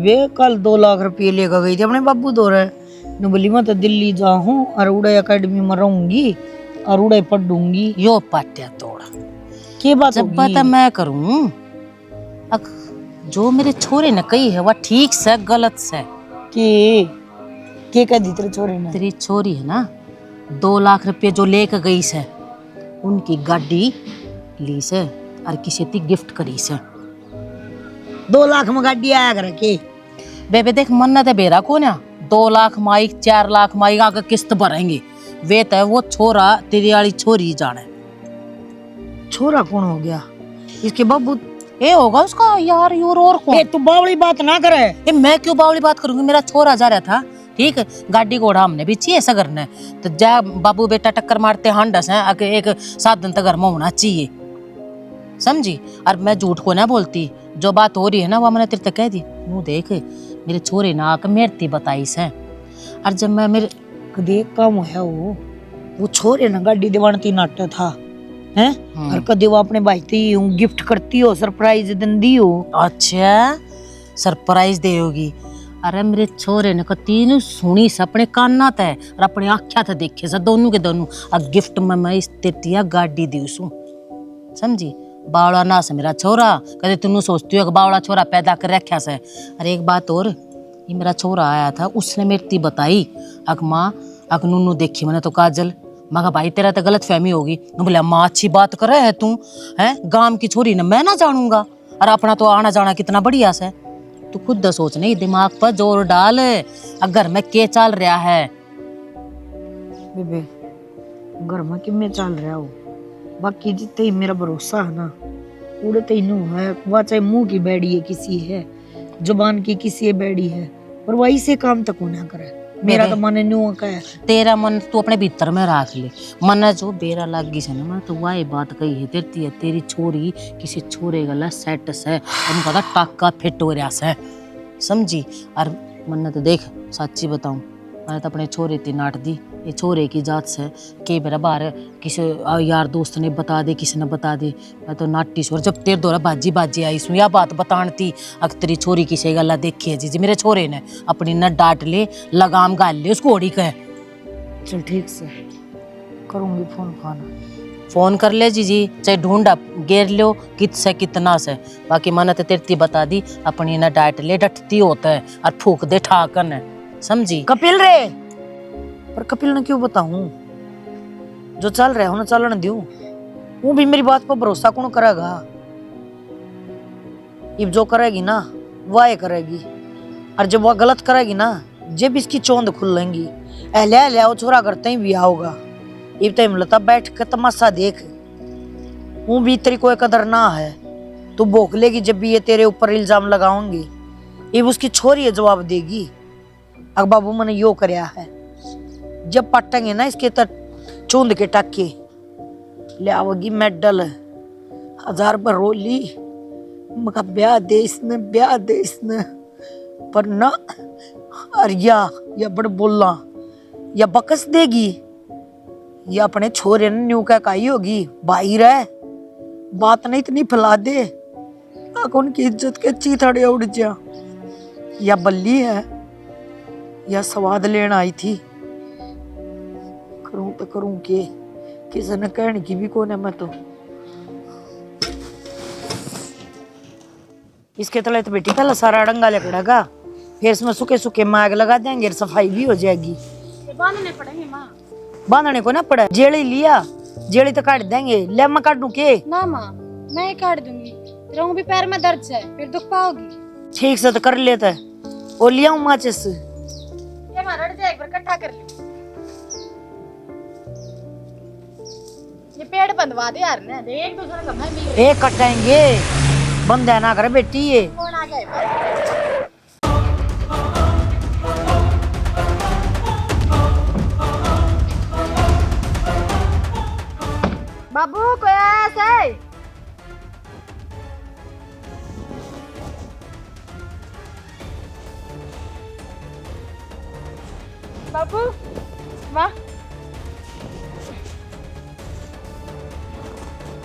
वे कल 2 लाख रुपये लेकर गई थी अपने बाबू दो रहे न बोली मैं तो दिल्ली जाऊँ और उड़े एकेडमी में रहूंगी और उड़े पढ़ूंगी। यो पाट्या तोड़ के बात जब बात मैं करूं जो मेरे छोरे ने कही है वह ठीक से गलत से के कह दी तेरे छोरे ने? तेरी छोरी है ना 2 लाख रुपये जो लेकर गई से उनकी गाड़ी ली से और किसी ती गिफ्ट करी से 2 लाख में गाड़ी आया कर के बेबे देख मन्नत है बेरा को ना 2 लाख माई 4 लाख माई आगे किस्त भरेंगे वे तो वो छोरा तेरी वाली छोरी जाने छोरा कौन हो गया इसके बाबू ये होगा उसका यार यूर और कौन ए तू बावली बात ना करे ये मैं क्यों बावली बात करूंगी मेरा छोरा जा रहा था ठीक है गाड़ी घोड़ा हमने भी चाहिए ऐसा करना है तो जा बाबू बेटा टक्कर मारते हांडस हैं आगे एक साधन तो घर में होना चाहिए समझी और मैं झूठ को ना बोलती जो बात हो रही है ना वो मैंने तेरे तक कह दी मुँह देख मेरे छोरे ना आकर मेरती बताई से और जब मैं मेरे कदे काम है वो छोरे ना गाड़ी दीवानती नाट्य था हैं और कदे वो अपने भाई ती हूँ गिफ्ट करती हो सरप्राइज दंदी हो अच्छा सरप्राइज देगी अरे मेरे छोरे ने तीनों सुनी से अपने काना ते और अपने आख्या थे देखे से दोनों के दोनों और गिफ्ट में मैं इस तेतिया गाड़ी दी उसू समझी बावड़ा ना से मेरा छोरा कदे तुम सोचती हो कि बावड़ा छोरा पैदा कर रखा से अरे एक बात और ये मेरा छोरा आया था उसने मेरी बताई अक माँ अक नूनू देखी मैंने तो काजल मगा भाई तेरा तो गलत फहमी होगी बोले माँ अच्छी बात कर रहे है तू है गांव की छोरी ने मैं ना जानूंगा और अपना तो आना जाना कितना बढ़िया से तू खुद सोच नहीं दिमाग पर जोर डाल अगर मैं के चल रहा है बेबे घर में किमें चल रहा हो बाकी जितने ही मेरा भरोसा है ना पूरे तेनू है वह चाहे मुंह की बैड़ी है किसी है जुबान की किसी बैड़ी है और वही से काम तक ना करे मेरा तो मन न्यू का है तेरा मन तू अपने भीतर में रख ले मन जो बेरा लागी से ना मैं तो वही बात कही है तेरी छोरी किसी छोरे गला सेट से उनका तो टाका फिट हो रहा से समझी और मन तो देख सच्ची बताऊं मैंने तो अपने छोरे ती नाट दी ये छोरे की जात से के मेरा बाहर किसी यार दोस्त ने बता दे किसी ने बता दे मैं तो नाटी स्वर जब तेरे द्वारा बाजी बाजी आई सू या बात बतानती अग तेरी छोरी किसी गला देखी है जी मेरे छोरे ने अपनी न डांट ले लगाम गाल ले उसको ओढ़ी कहे चल ठीक से करूंगी फोन कर ले जी चाहे ढूंढा गेर लो कित से कितना से बाकी मन तो तेरती बता दी अपनी न डांट ले डटती होता है और फूक दे ठाकन समझी कपिल रे पर कपिल ने क्यों बताऊं जो चल रहा है ना चलन दूं वो भी मेरी बात पर भरोसा कौन करेगा अब जो करेगी ना वह करेगी और जब वह गलत करेगी ना जब इसकी चौंध खुलेंगी एहले वो छोरा करते ही बिया होगा अब तो हिमलता बैठ के तमाशा देख वो भी तेरी कोई कदर ना है तू भोग लेगी जब भी ये तेरे ऊपर इल्जाम लगाऊंगी अब उसकी छोरी जवाब देगी अब बाबू मैंने यो करया है जब पटेंगे ना इसके तर चूंद के टाके ले आओगी मेडल 1000 पर रोली मका ब्याह दे इसने पर ना और या बड़ बोलना या बकस देगी या अपने छोरे ने न्यू क्या कही होगी भाई रह बात नहीं इतनी फैला दे उनकी इज्जत के चीथड़े उड़ जा या बल्ली है या स्वाद लेना आई थी करूं तो करूं के किसी ने कहने की भी कौन है मैं तो इसके तले तो बेटी पहले सारा डंगा लकड़ेगा फिर इसमें सूखे सूखे माग लगा देंगे सफाई भी हो जाएगी बांधने पड़ेंगे माँ बांधने को ना पड़ा जेड़ी लिया जेड़ी तो काट देंगे ले मैं काट दूं के ना माँ मैं ही काट दूंगी तेरे भी पैर में दर्द है फिर दुख पाओगी ठीक से तो कर लेता है और लिया हूँ माचिस ये मारा जाए एक बार इकट्ठा कर लो ये पेड़ बंधवा दे यार ने एक दूसरे का भाई मिल एक कटाएंगे बंद है ना करे बेटी ये कौन आ गया बाबू कोई आया है बाबू वाह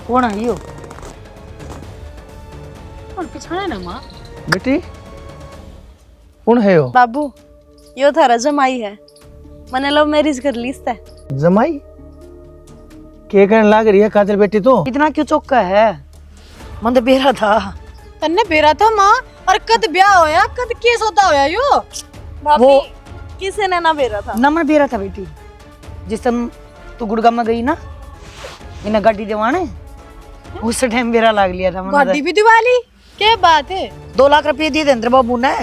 कौन है यो और पिछाड़े ना माँ बेटी कौन है यो बाबू यो थारा जमाई है मैंने लव मैरिज कर ली इससे जमाई के कहने लाग रही है काजल बेटी तो इतना क्यों चौका है मन तो बेरा था तन्ने बेरा था माँ और कद ब्याह होया कद केस होता होया यो भाभी वो- किसी ने ना बेरा था नमन बेरा था बेटी जिस टाइम तू गुड़गांव में गई ना इन्हें गाड़ी दिवाने उस टाइम मेरा लाग लिया था मैंने। गाड़ी भी दिवाली क्या बात है? 2 लाख रुपए दिए थे इंद्र बाबू ने,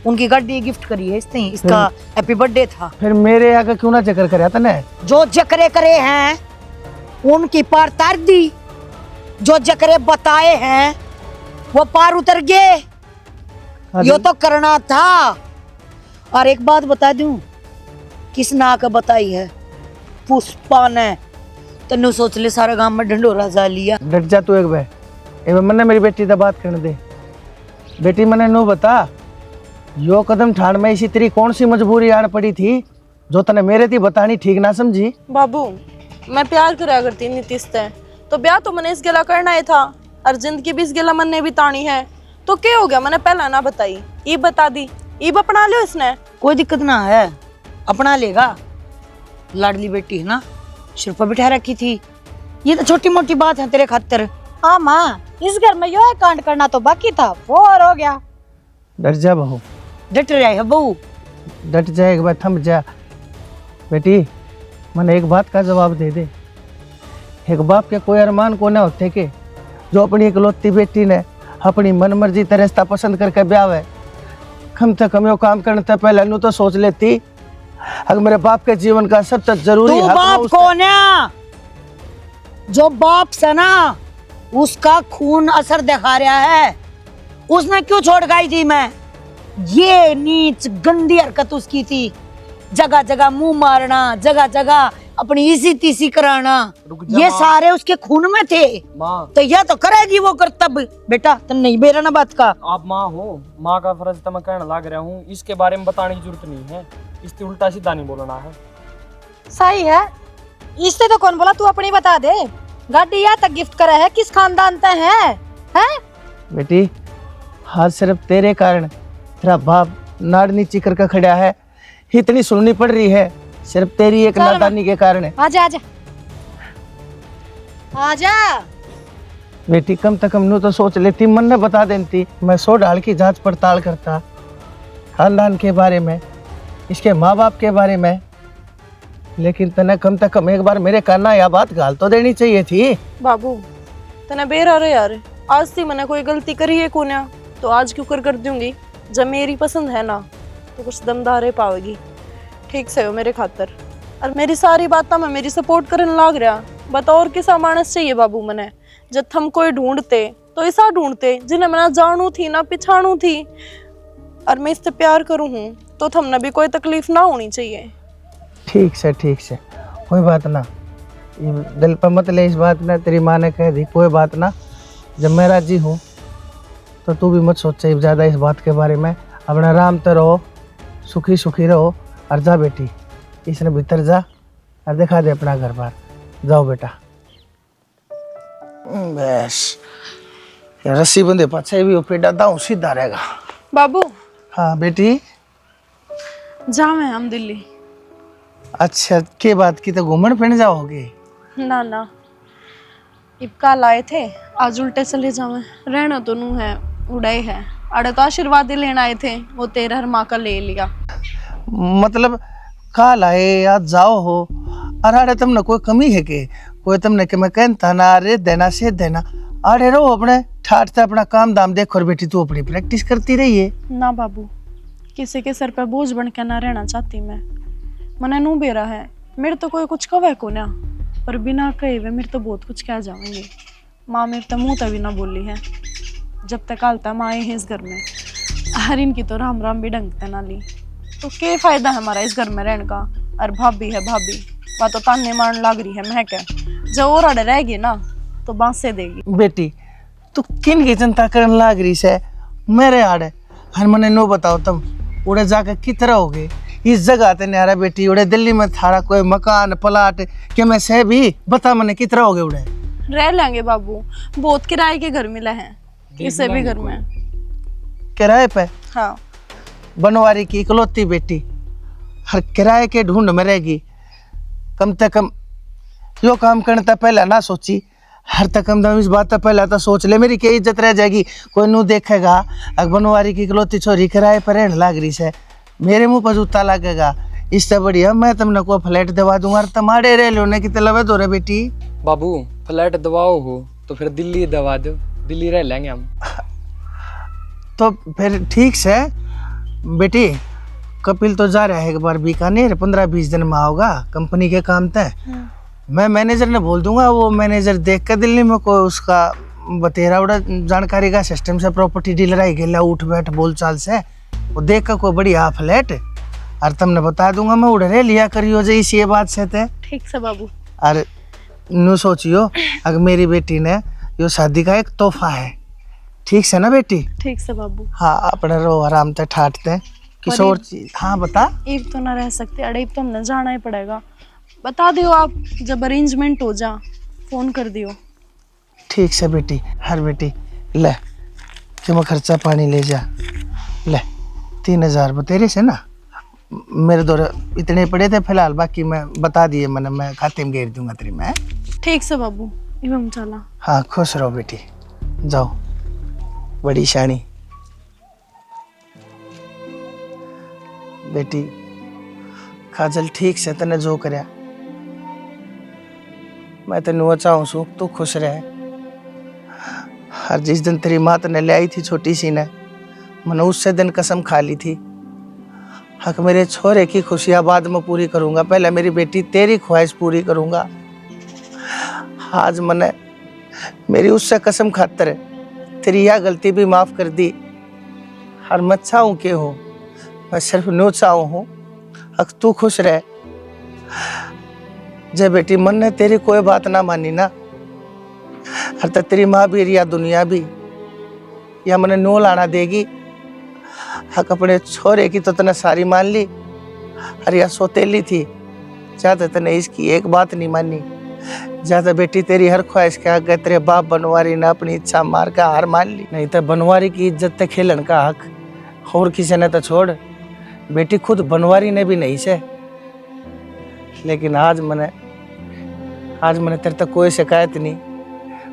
उनकी गाड़ी गिफ्ट करी है इसने, इसका हैप्पी बर्थडे था। फिर मेरे आगे क्यों ना जिक्र करे तने? जो जकरे करे हैं उनकी पार तार दी, जो जकरे बताए हैं वो पार उतर गए। यो तो करना था। और एक बात बता दूं, किस ना का बताई है? पुष्पा ने। तन्नू सोच ले सारा गांव में ढंडोरा जा लिया। डट जा तू एक बार, ए मन्ने मेरी बेटी से बात करने दे। बेटी मने नो बता, यो कदम ठाण में इसी तेरी कौन सी मजबूरी आन पड़ी थी जो तने मेरे थी बतानी ठीक ना समझी? बाबू मैं प्यार करा करती नीतीश से, तो ब्याह तो मैंने इस गला करना ही था और जिंदगी भी इस गला मन ने बितानी है। तो क्या हो गया मैंने पहला ना बताई, ये बता दी, ये अपना लियो इसने। कोई दिक्कत ना है, अपना लेगा। लाडली बेटी है ना, सिर पर बिठा रखी थी। ये तो छोटी मोटी बात है तेरे खातिर। हाँ माँ, इस घर में यो है कांड करना तो बाकी था, वो और हो गया। डट जा बहू, डट रहा है बहू। डट जा एक बार, थम जा। बेटी मैंने एक बात का जवाब दे दे। एक बाप के कोई अरमान को ना होते के जो अपनी इकलौती बेटी ने अपनी मन मर्जी का रिश्ता पसंद करके ब्याह है। कम से कम यो काम करने से पहले नू तो सोच लेती, अगर मेरे बाप के जीवन का सबसे जरूरी तू हक बाप मैं उसका- कौन है? जो बाप से ना उसका खून असर दिखा रहा है, उसने क्यों छोड़ गई थी मैं? ये नीच गंदी हरकत उसकी थी, जगह जगह मुंह मारना, जगह जगह अपनी इसी तीसी कराना, ये सारे उसके खून में थे। माँ, तो यह तो करेगी वो कर्तव्य। बेटा तुम नहीं बेरा ना बात का। आप माँ हो, माँ का फर्ज तो मैं कहने लग रहा हूँ, इसके बारे में बताने की जरूरत नहीं है, इससे उल्टा सीधा नहीं बोलना है। सही है, इससे तो कौन बोला, तू अपनी बता दे। गाड़ी या तक गिफ्ट करा है, किस खानदान से है? बेटी आज सिर्फ तेरे कारण तेरा बाप नाड़ नीची करके खड़ा है, इतनी सुननी पड़ रही है सिर्फ तेरी एक नादानी के कारण है। आजा आजा आजा। बेटी कम से कम नू तो सोच लेती, मन ने बता देती, मैं 100 ढाल की जांच पड़ताल करता खानदान के बारे में, इसके माँ बाप के बारे में। लेकिन तने कम से कम एक बार मेरे काना या बात गाल तो देनी चाहिए थी। बाबू तने बेरा रे यार, आज थी मैंने कोई गलती करी है कोन्या तो आज क्यों कर दूंगी। जब मेरी पसंद है ना तो कुछ दमदार पावेगी। ठीक से हो मेरे खातर, और मेरी सारी बात में मेरी सपोर्ट करने लाग रहा। बता और किसा मानस चाहिए बाबू मने? जब हम कोई ढूंढते तो ऐसा ढूंढते जिन्हें मैं ना जानू थी ना पिछाणू थी, और मैं इससे प्यार करूँ हूँ तो थमने भी कोई तकलीफ ना होनी चाहिए। ठीक से कोई बात ना, ये दिल पर मत ले इस बात ना, तेरी माँ ने कह दी कोई बात ना। जब मैं राजी हूँ तो तू भी मत सोचे ज़्यादा इस बात के बारे में। अपना आराम तो रहो, सुखी सुखी रहो। और जा बेटी, इसने भीतर जा और दिखा दे अपना घर बार। जाओ बेटा। बस ये रस्सी बंदे पाछे भी पेड़ा दाऊ सीधा रहेगा। बाबू हाँ बेटी। जावे हम दिल्ली। अच्छा के बात की तो घूमन फिरने जाओगे? ना ना, इब कल आए थे, आज उल्टे चले जावे। रहना तो नू है, उड़ाई है। अरे तो आशीर्वाद ही लेना आए थे, वो तेरा हर माँ का ले लिया। मतलब कल आए आज जाओ हो, अरे अरे तुमने कोई कमी है के? कोई तुमने के मैं कहता ना अरे देना से देना। अरे रहो अपने ठाठ से अपना काम दाम देखो। और बेटी तू अपनी प्रैक्टिस करती रही है ना बाबू, किसी के सर पे बोझ बन के ना रहना चाहती मैं। मने नू बेरा है, मेरे तो कोई कुछ कवे को ना, पर बिना कहे वे मेरे तो बहुत कुछ कह जाएंगे। माँ मेरे तो मुँह तभी ना बोली है जब तक आलता माँ है इस घर में। हर इनकी तो राम राम भी ढंगते ना ली, तो क्या फायदा है हमारा इस घर में रहने का। और भाभी है भाभी, वह तो ताने मारने लग रही है महक है। जब और अड़े रहेगी ना तो बांसे देगी। बेटी तू किन की चिंता करने लाग रही से? मेरे आड़े हर मने नो बताओ तुम उड़े जाकर कित रहोगे? इस जगह ते न्यारा बेटी उड़े दिल्ली में थारा कोई मकान प्लाट के मैं से भी बता मने कित रहोगे? उड़े रह लेंगे बाबू, बहुत किराए के घर मिले हैं किसी भी घर में। किराए पे? हाँ। बनवारी की इकलौती बेटी हर किराए के ढूंढ में रहेगी। कम से कम यो काम करने तक पहले ना सोची, हर तक कम इस बात तक पहले तो सोच ले मेरी क्या इज्जत रह जाएगी। कोई नू देखेगा अगर बनवारी की इकलौती छोरी किराए पर रहने लाग रही से, मेरे मुंह पर जूता लगेगा। इससे बढ़िया मैं तुमने को फ्लैट दवा दूंगा, तुम्हारे रह लो कि तलवे दो रे बेटी। बाबू फ्लैट दबाओ हो तो फिर दिल्ली दबा दो, दिल्ली रह लेंगे हम। तो फिर ठीक से बेटी, कपिल तो जा रहा है एक बार बीकानेर, 15-20 दिन में आओगा कंपनी के काम तय। मैं मैनेजर ने बोल दूंगा, वो मैनेजर देख कर दिल्ली में कोई उसका बतेरा उड़ा जानकारी का सिस्टम से प्रॉपर्टी डीलर आई गेला उठ बैठ बोल चाल से, वो देख कर कोई बढ़िया फ्लैट और तुमने बता दूंगा, मैं उड़े लिया करियो जे इसी बात से थे। ठीक से बाबू। और नू सोचियो अगर मेरी बेटी ने यो शादी का एक तोहफा है, ठीक से ना बेटी? ठीक से बाबू। हाँ, अपने रो आराम से ठाटते किशोर चीज। हाँ बता। एक तो ना रह सकते, अड़े तो हमने जाना ही पड़ेगा। बता दियो आप, जब अरेंजमेंट हो जा फोन कर दियो। ठीक से बेटी। हर बेटी ले कि मैं खर्चा पानी ले जा, ले 3000 बतेरे से ना मेरे दौरे इतने पड़े थे फिलहाल, बाकी मैं बता दिए मैंने, मैं खाते में घेर दूंगा तेरी मैं। ठीक से बाबू, इवम चला। हाँ खुश रहो बेटी, जाओ बड़ी शानी बेटी। काजल ठीक से तने जो करया मैं तेन चाहूँ सू तू खुश रहे। हर जिस दिन तेरी माँ तने ले आई थी छोटी सी ने, मैंने उससे दिन कसम खा ली थी हक मेरे छोरे की खुशियाँ बाद में पूरी करूँगा, पहले मेरी बेटी तेरी ख्वाहिश पूरी करूँगा। आज मैंने मेरी उससे कसम खातर तेरी यह गलती भी माफ़ कर दी। और मैं चाहूँ के हूँ, मैं सिर्फ नो चाहूँ हूँ हक तू खुश रहे। जय बेटी, मन ने तेरी कोई बात ना मानी ना, हर तक तेरी माँ भी या दुनिया भी या मैंने नो लाना देगी। हक अपने छोरे की तो तने सारी मान ली, अरे या सोतेली थी ज्यादा तने इसकी एक बात नहीं मानी। ज्यादा बेटी तेरी हर ख्वाहिश के आगे तेरे बाप बनवारी ने अपनी इच्छा मार का हार मान ली। नहीं तो बनवारी की इज्जत ते खेलन का हक और किसी ने तो छोड़, बेटी खुद बनवारी ने भी नहीं से। लेकिन आज मैंने तेरे तक कोई शिकायत नहीं,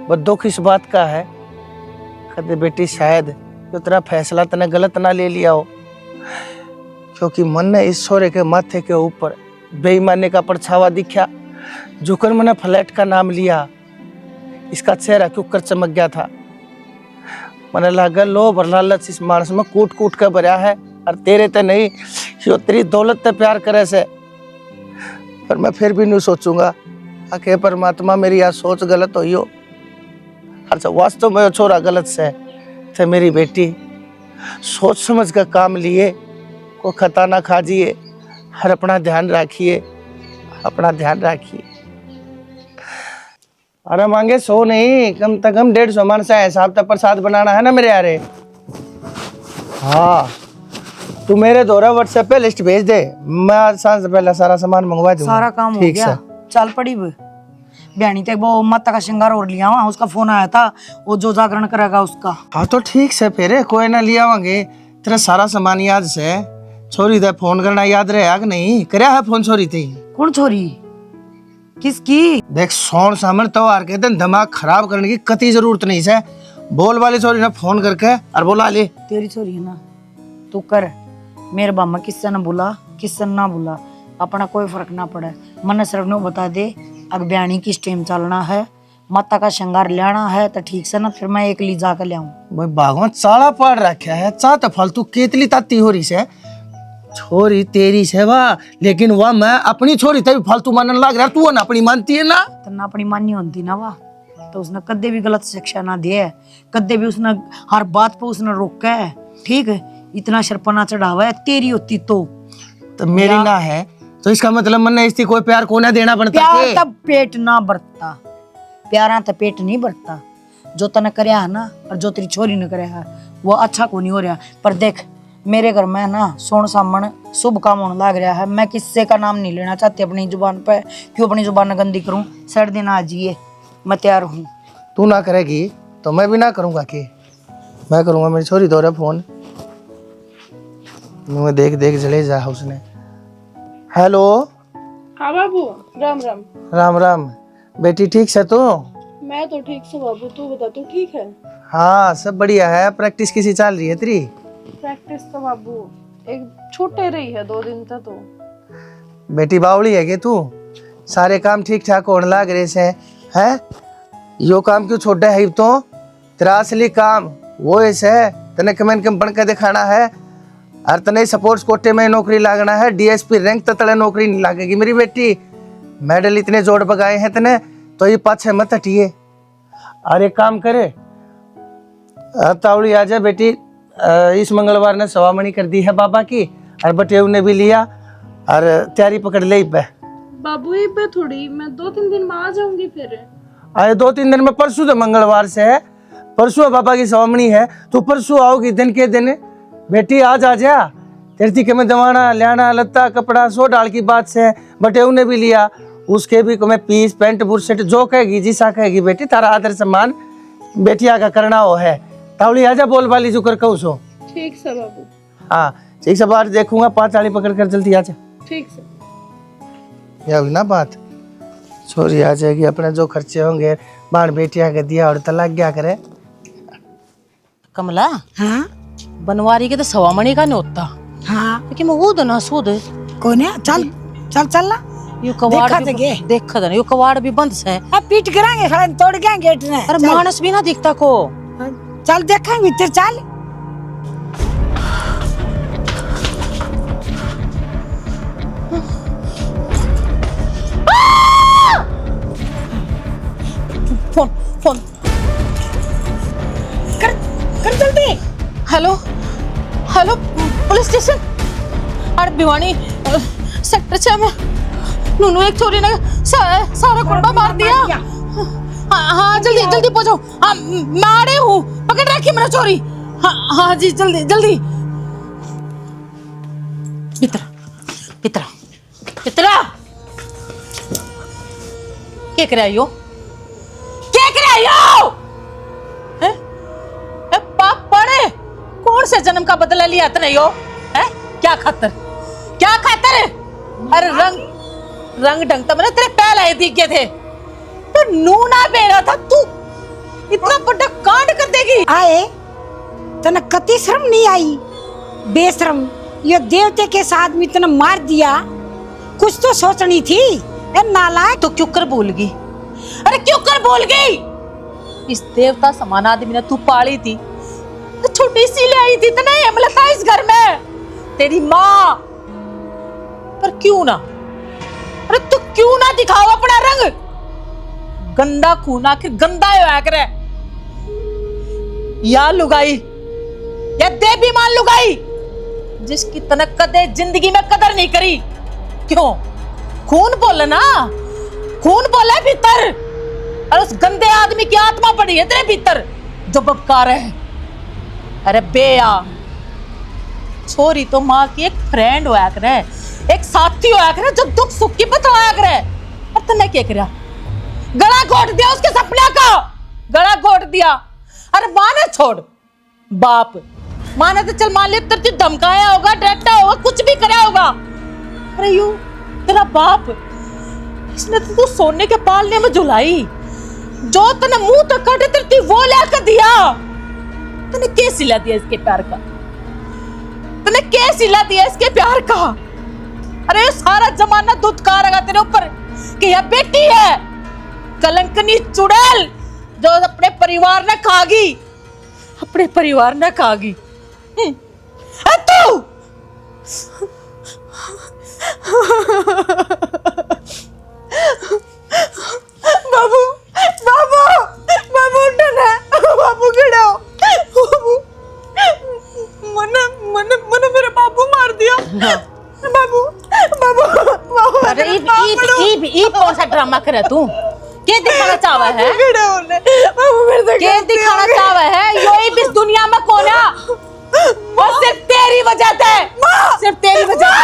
बस दुख इस बात का है कदे बेटी शायद जो तेरा फैसला तने गलत ना ले लिया हो, क्योंकि मन ने इस छोरे के माथे के ऊपर बेईमानी का परछावा दिखा। जुकर मैंने फ्लैट का नाम लिया, इसका चेहरा क्यों कर चमक गया था। मैंने लगा लो और लालच इस मानस में कूट कूट कर भरा है, और तेरे ते नहीं, यो तेरी दौलत ते प्यार करे से। पर मैं फिर भी नहीं सोचूंगा आके परमात्मा मेरी यह सोच गलत हुई हो। अच्छा वास्तव में छोरा गलत से थे, मेरी बेटी सोच समझ कर काम लिए, को खता ना खाजिए, हर अपना ध्यान रखिए, अपना ध्यान रखिए। अरे मांगे 100 नहीं, कम से कम 150 मन से हिसाब तक प्रसाद बनाना है ना मेरे यारे। हाँ तू मेरे द्वारा व्हाट्सएप पे लिस्ट भेज दे, मैं आज सांझ से पहले सारा सामान मंगवा दूंगा। सारा काम हो गया, चल पड़ी बयानी तक वो माता का श्रृंगार और लिया वहाँ, उसका फोन आया था, वो जो जागरण करेगा उसका। हाँ तो ठीक से फिर कोई ना लिया आवांगे, तेरा सारा सामान याद से। छोरी दे फोन करना याद रहे कि नहीं? करया है फोन छोरी थी? कौन छोरी? किसकी? देख सोन सामर त्योहार के दिन दिमाग खराब करने की कती जरूरत नहीं है। बोल वाली छोरी ने फोन करके और बोला ले। तेरी छोरी है ना, तू कर। मेरे बामा किससे न बुला, किससे ना बुला, अपना कोई फर्क ना पड़े। मन सिर्फ नो बता दे अग बयानी किस टाइम चलना है, माता का श्रृंगार लेना है तो ठीक से ना, फिर मैं एक ली जाकर ले आऊं। भाई बागवान चाला पाड़ रखा है, चाह तो फालतू केतली ताती हो रही से। छोरी तेरी से वाह, लेकिन वह मैं अपनी छोरी तभी फालतू मानने लग रहा, तू ना अपनी मानती है ना? तो ना अपनी माननी होती ना वाह, तो उसने कदे भी गलत शिक्षा ना दिए, कदे भी उसने हर बात पे उसने रोका है। ठीक है, इतना शर्पना चढ़ावा है, तेरी होती तो मेरी ना है तो इसका मतलब मन इसकी कोई प्यार को ना देना बनता। प्यार तब पेट ना भरता, प्यारा तो पेट नहीं भरता। जो तने करया है ना और जो तेरी छोरी ने करया है वो अच्छा को नहीं हो रहा। पर देख मेरे घर में ना सोन सामन शुभ काम होने लग रहा है, मैं किससे का नाम नहीं लेना चाहती अपनी जुबान पे, क्यों अपनी जुबान गंदी करूं। सर दिन आ जाइए, मैं तैयार हूँ। तू ना करेगी तो मैं भी ना करूंगा कि मैं करूंगा। मेरी छोरी दो रहा फोन, मुँह देख देख जले जा उसने। हेलो। हाँ बाबू, राम राम। राम राम बेटी, ठीक से तू? मैं तो ठीक से बाबू, तू बता तू ठीक है? हाँ सब बढ़िया है। प्रैक्टिस किसी चल रही है तेरी? प्रैक्टिस तो बाबू एक छूटे रही है 2 दिन तक। तो बेटी बावली है कि तू? सारे काम ठीक ठाक होने लग रहे से हैं? यो काम क्यों छोड़ा है तो? तेरा असली काम वो ऐसे है, तने कमेंट कम बन के दिखाना है और तने स्पोर्ट्स कोटे में नौकरी लागना है। डीएसपी रैंक तले नौकरी नहीं लागेगी मेरी बेटी। मेडल इतने जोड़ बगाए हैं तने तो ये पाछे मत हटिए। और एक काम करे, तावड़ी आ जा बेटी। इस मंगलवार ने सवामणी कर दी है बाबा की और बटेव ने भी लिया और तैयारी पकड़ ले पे। बाबू ये पे थोड़ी, मैं 2-3 दिन में आ जाऊंगी फिर। आए 2-3 दिन में? परसों तो मंगलवार से है, परसों बाबा की सवामणी है, तो परसों आओगी दिन के दिन। बेटी आज आ जा, तेरती के में दवाना लियाना लत्ता कपड़ा सो डाल की बात से बटेव ने भी लिया, उसके भी मैं पीस पैंट बुरसेट जो कहेगी जिसा कहेगी बेटी, तारा आदर सम्मान बेटिया का करना हो है। तावली आजा बोल वाली जो कर कहूँ सो। ठीक से बाबू। हाँ ठीक से बात देखूंगा, 5 आली पकड़ कर जल्दी आजा। ठीक से। यह हुई ना बात, छोरी आ जाएगी, अपने जो खर्चे होंगे बाण बेटिया के दिया और तलाक क्या करे। कमला, हाँ बनवारी के तो सवामणी का न्योता, हाँ लेकिन मैं वो ना सूद कौन है? चल चल चलना, यू कवाड़ देखा भी जगे। देखा था, यू कवाड़ भी बंद है। अब पीट कराएंगे, खड़ा तोड़ गए गेट ने। अरे मानस भी ना दिखता को। चल देखेंगे तेरे, चल। फोन फोन कर कर जल्दी। Hello hello police station. अरे भिवानी सेक्टर 6 में नूनू एक छोरी ने सारा कुंडा मार दिया। हाँ जल्दी जल्दी पहुंचो। हाँ मैं आ रही हूँ, पकड़ रखी मेरा चोरी। हाँ जी जल्दी जल्दी। पितरा पितरा पितरा क्या कर रही हो? क्या कर रही हो? पाप पड़े, कौन से जन्म का बदला लिया नहीं हो? क्या खातर, क्या खातर? अरे रंग ढंग तो मैंने तेरे पहले ही दिखे थे, तो नूना बेरा था तू, इतना बड़ा कांड कर देगी। आए तने कति शर्म नहीं आई? बेशरम, ये देवते के साथ में तने मार दिया, कुछ तो सोचनी थी। ए नालायक, तो क्यों कर भूल गई? अरे क्यों कर भूल गई? इस देवता समान आदमी ने तू पाली थी, तो छोटी सी ले आई थी, इतना हिम्मत था इस घर में तेरी माँ। पर क्यों ना, अरे तू क्यों ना दिखाओ अपना रंग? गंदा खून आखिर गंदा होया करे। या लुगाई, या देवीमान लुगाई जिसकी तने कदे जिंदगी में कदर नहीं करी। क्यों? खून बोले ना, खून बोले भीतर, और उस गंदे आदमी की आत्मा पड़ी है तेरे भीतर जो बबकार है। अरे बेया, छोरी तो माँ की एक फ्रेंड होया करे, एक साथी होया करे जो दुख सुख की बतलाया करे। और तने क्या करा? गला घोट दिया उसके सपने का, गला घोट दिया। अरे माँ ने छोड़, बाप माँ ने तो चल मान लिया तेरे धमकाया होगा, डरता होगा, कुछ भी करा होगा। अरे यू तेरा बाप, इसने तो तू सोने के पालने में झुलाई, जो तने मुंह तक काटे तेरे वो लाकर दिया। तने क्या सिला दिया इसके प्यार का? तने क्या सिला दिया इसके प्यार का? अरे सारा जमाना धुतकारेगा तेरे ऊपर कि यह बेटी है कलंकनी चुड़ैल जो अपने परिवार ने खागी, अपने परिवार ने खागी। तू बाबू बाबू बाबू उठना, बाबू खड़ा हो। मने मेरे बाबू मार दिया। बाबू बाबू बाबू। अरे ई कौन सा ड्रामा करे तू? क्या दिखाना चाहवा है? क्या दिखाना चाहवा है? योही भी इस दुनिया में कौन है? और सिर्फ तेरी वजह से, सिर्फ तेरी वजह से।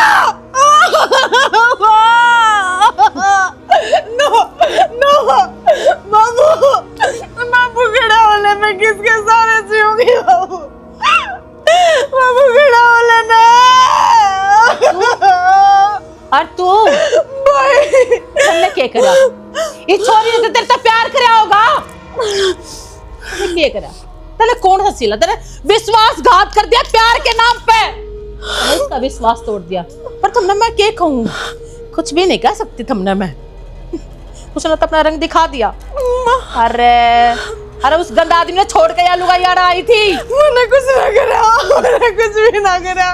नो नो बाबू, बाबू खड़ा होले मैं किसके सारे जीऊंगी? बाबू बाबू खड़ा होले ना। और तू क्या करा? इस छोरी ने तो तेरे से प्यार करा होगा। क्या करा? तने कौन सा सिला? तेने विश्वासघात कर दिया प्यार के नाम पे, इसका विश्वास तोड़ दिया। पर तुमने मैं क्या कहूँ, कुछ भी नहीं कह सकती तुमने। मैं उसने तो अपना रंग दिखा दिया। अरे अरे उस गंदा आदमी ने छोड़ के या लुगाई यार आई थी। मैंने कुछ ना करा, मैंने कुछ भी ना करा।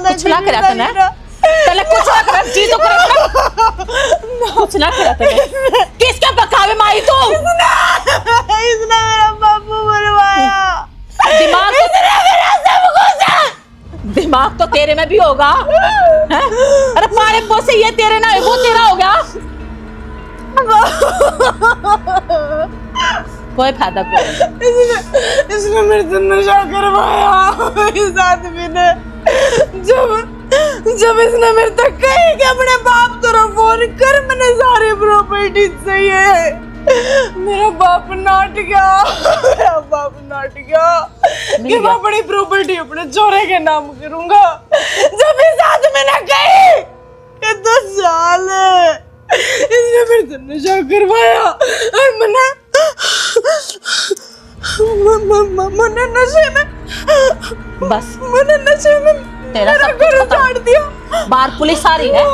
कुछ ना करा तने, तने कुछ ना करा, जी तो करे कुछ ना करा तने। किसके बकावे में आई तू? इसने मेरा बापू मरवाया। दिमाग दिमाग तो तेरे में भी होगा हैं? अरे पारे पो से ये तेरे ना है, वो तेरा हो गया। कोई फायदा कोई। इसने मेरे से नशा करवाया इस आदमी ने। जब इसने मेरे तक कही कि अपने बाप तरफ फोन कर, मैंने सारी प्रॉपर्टी सही है, मेरा बाप नाट गया। मेरा बाप नाट गया कि मैं अपनी प्रॉपर्टी अपने छोरे के नाम करूंगा। जब इस आदमी ने कही कि 10 साल इसने मेरे से नशा करवाया और मैंने नशे में बस मैंने नशे में तेरा मेरा सब कुछ घर खत्म। उजाड़ दिया। बाहर पुलिस आ रही है,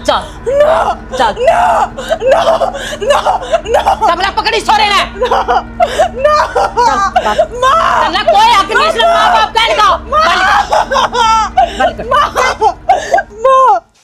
चल चल कमरा पकड़ी छोरे ने। चल कोई हक नहीं, सिर्फ माँ बाप कहने का।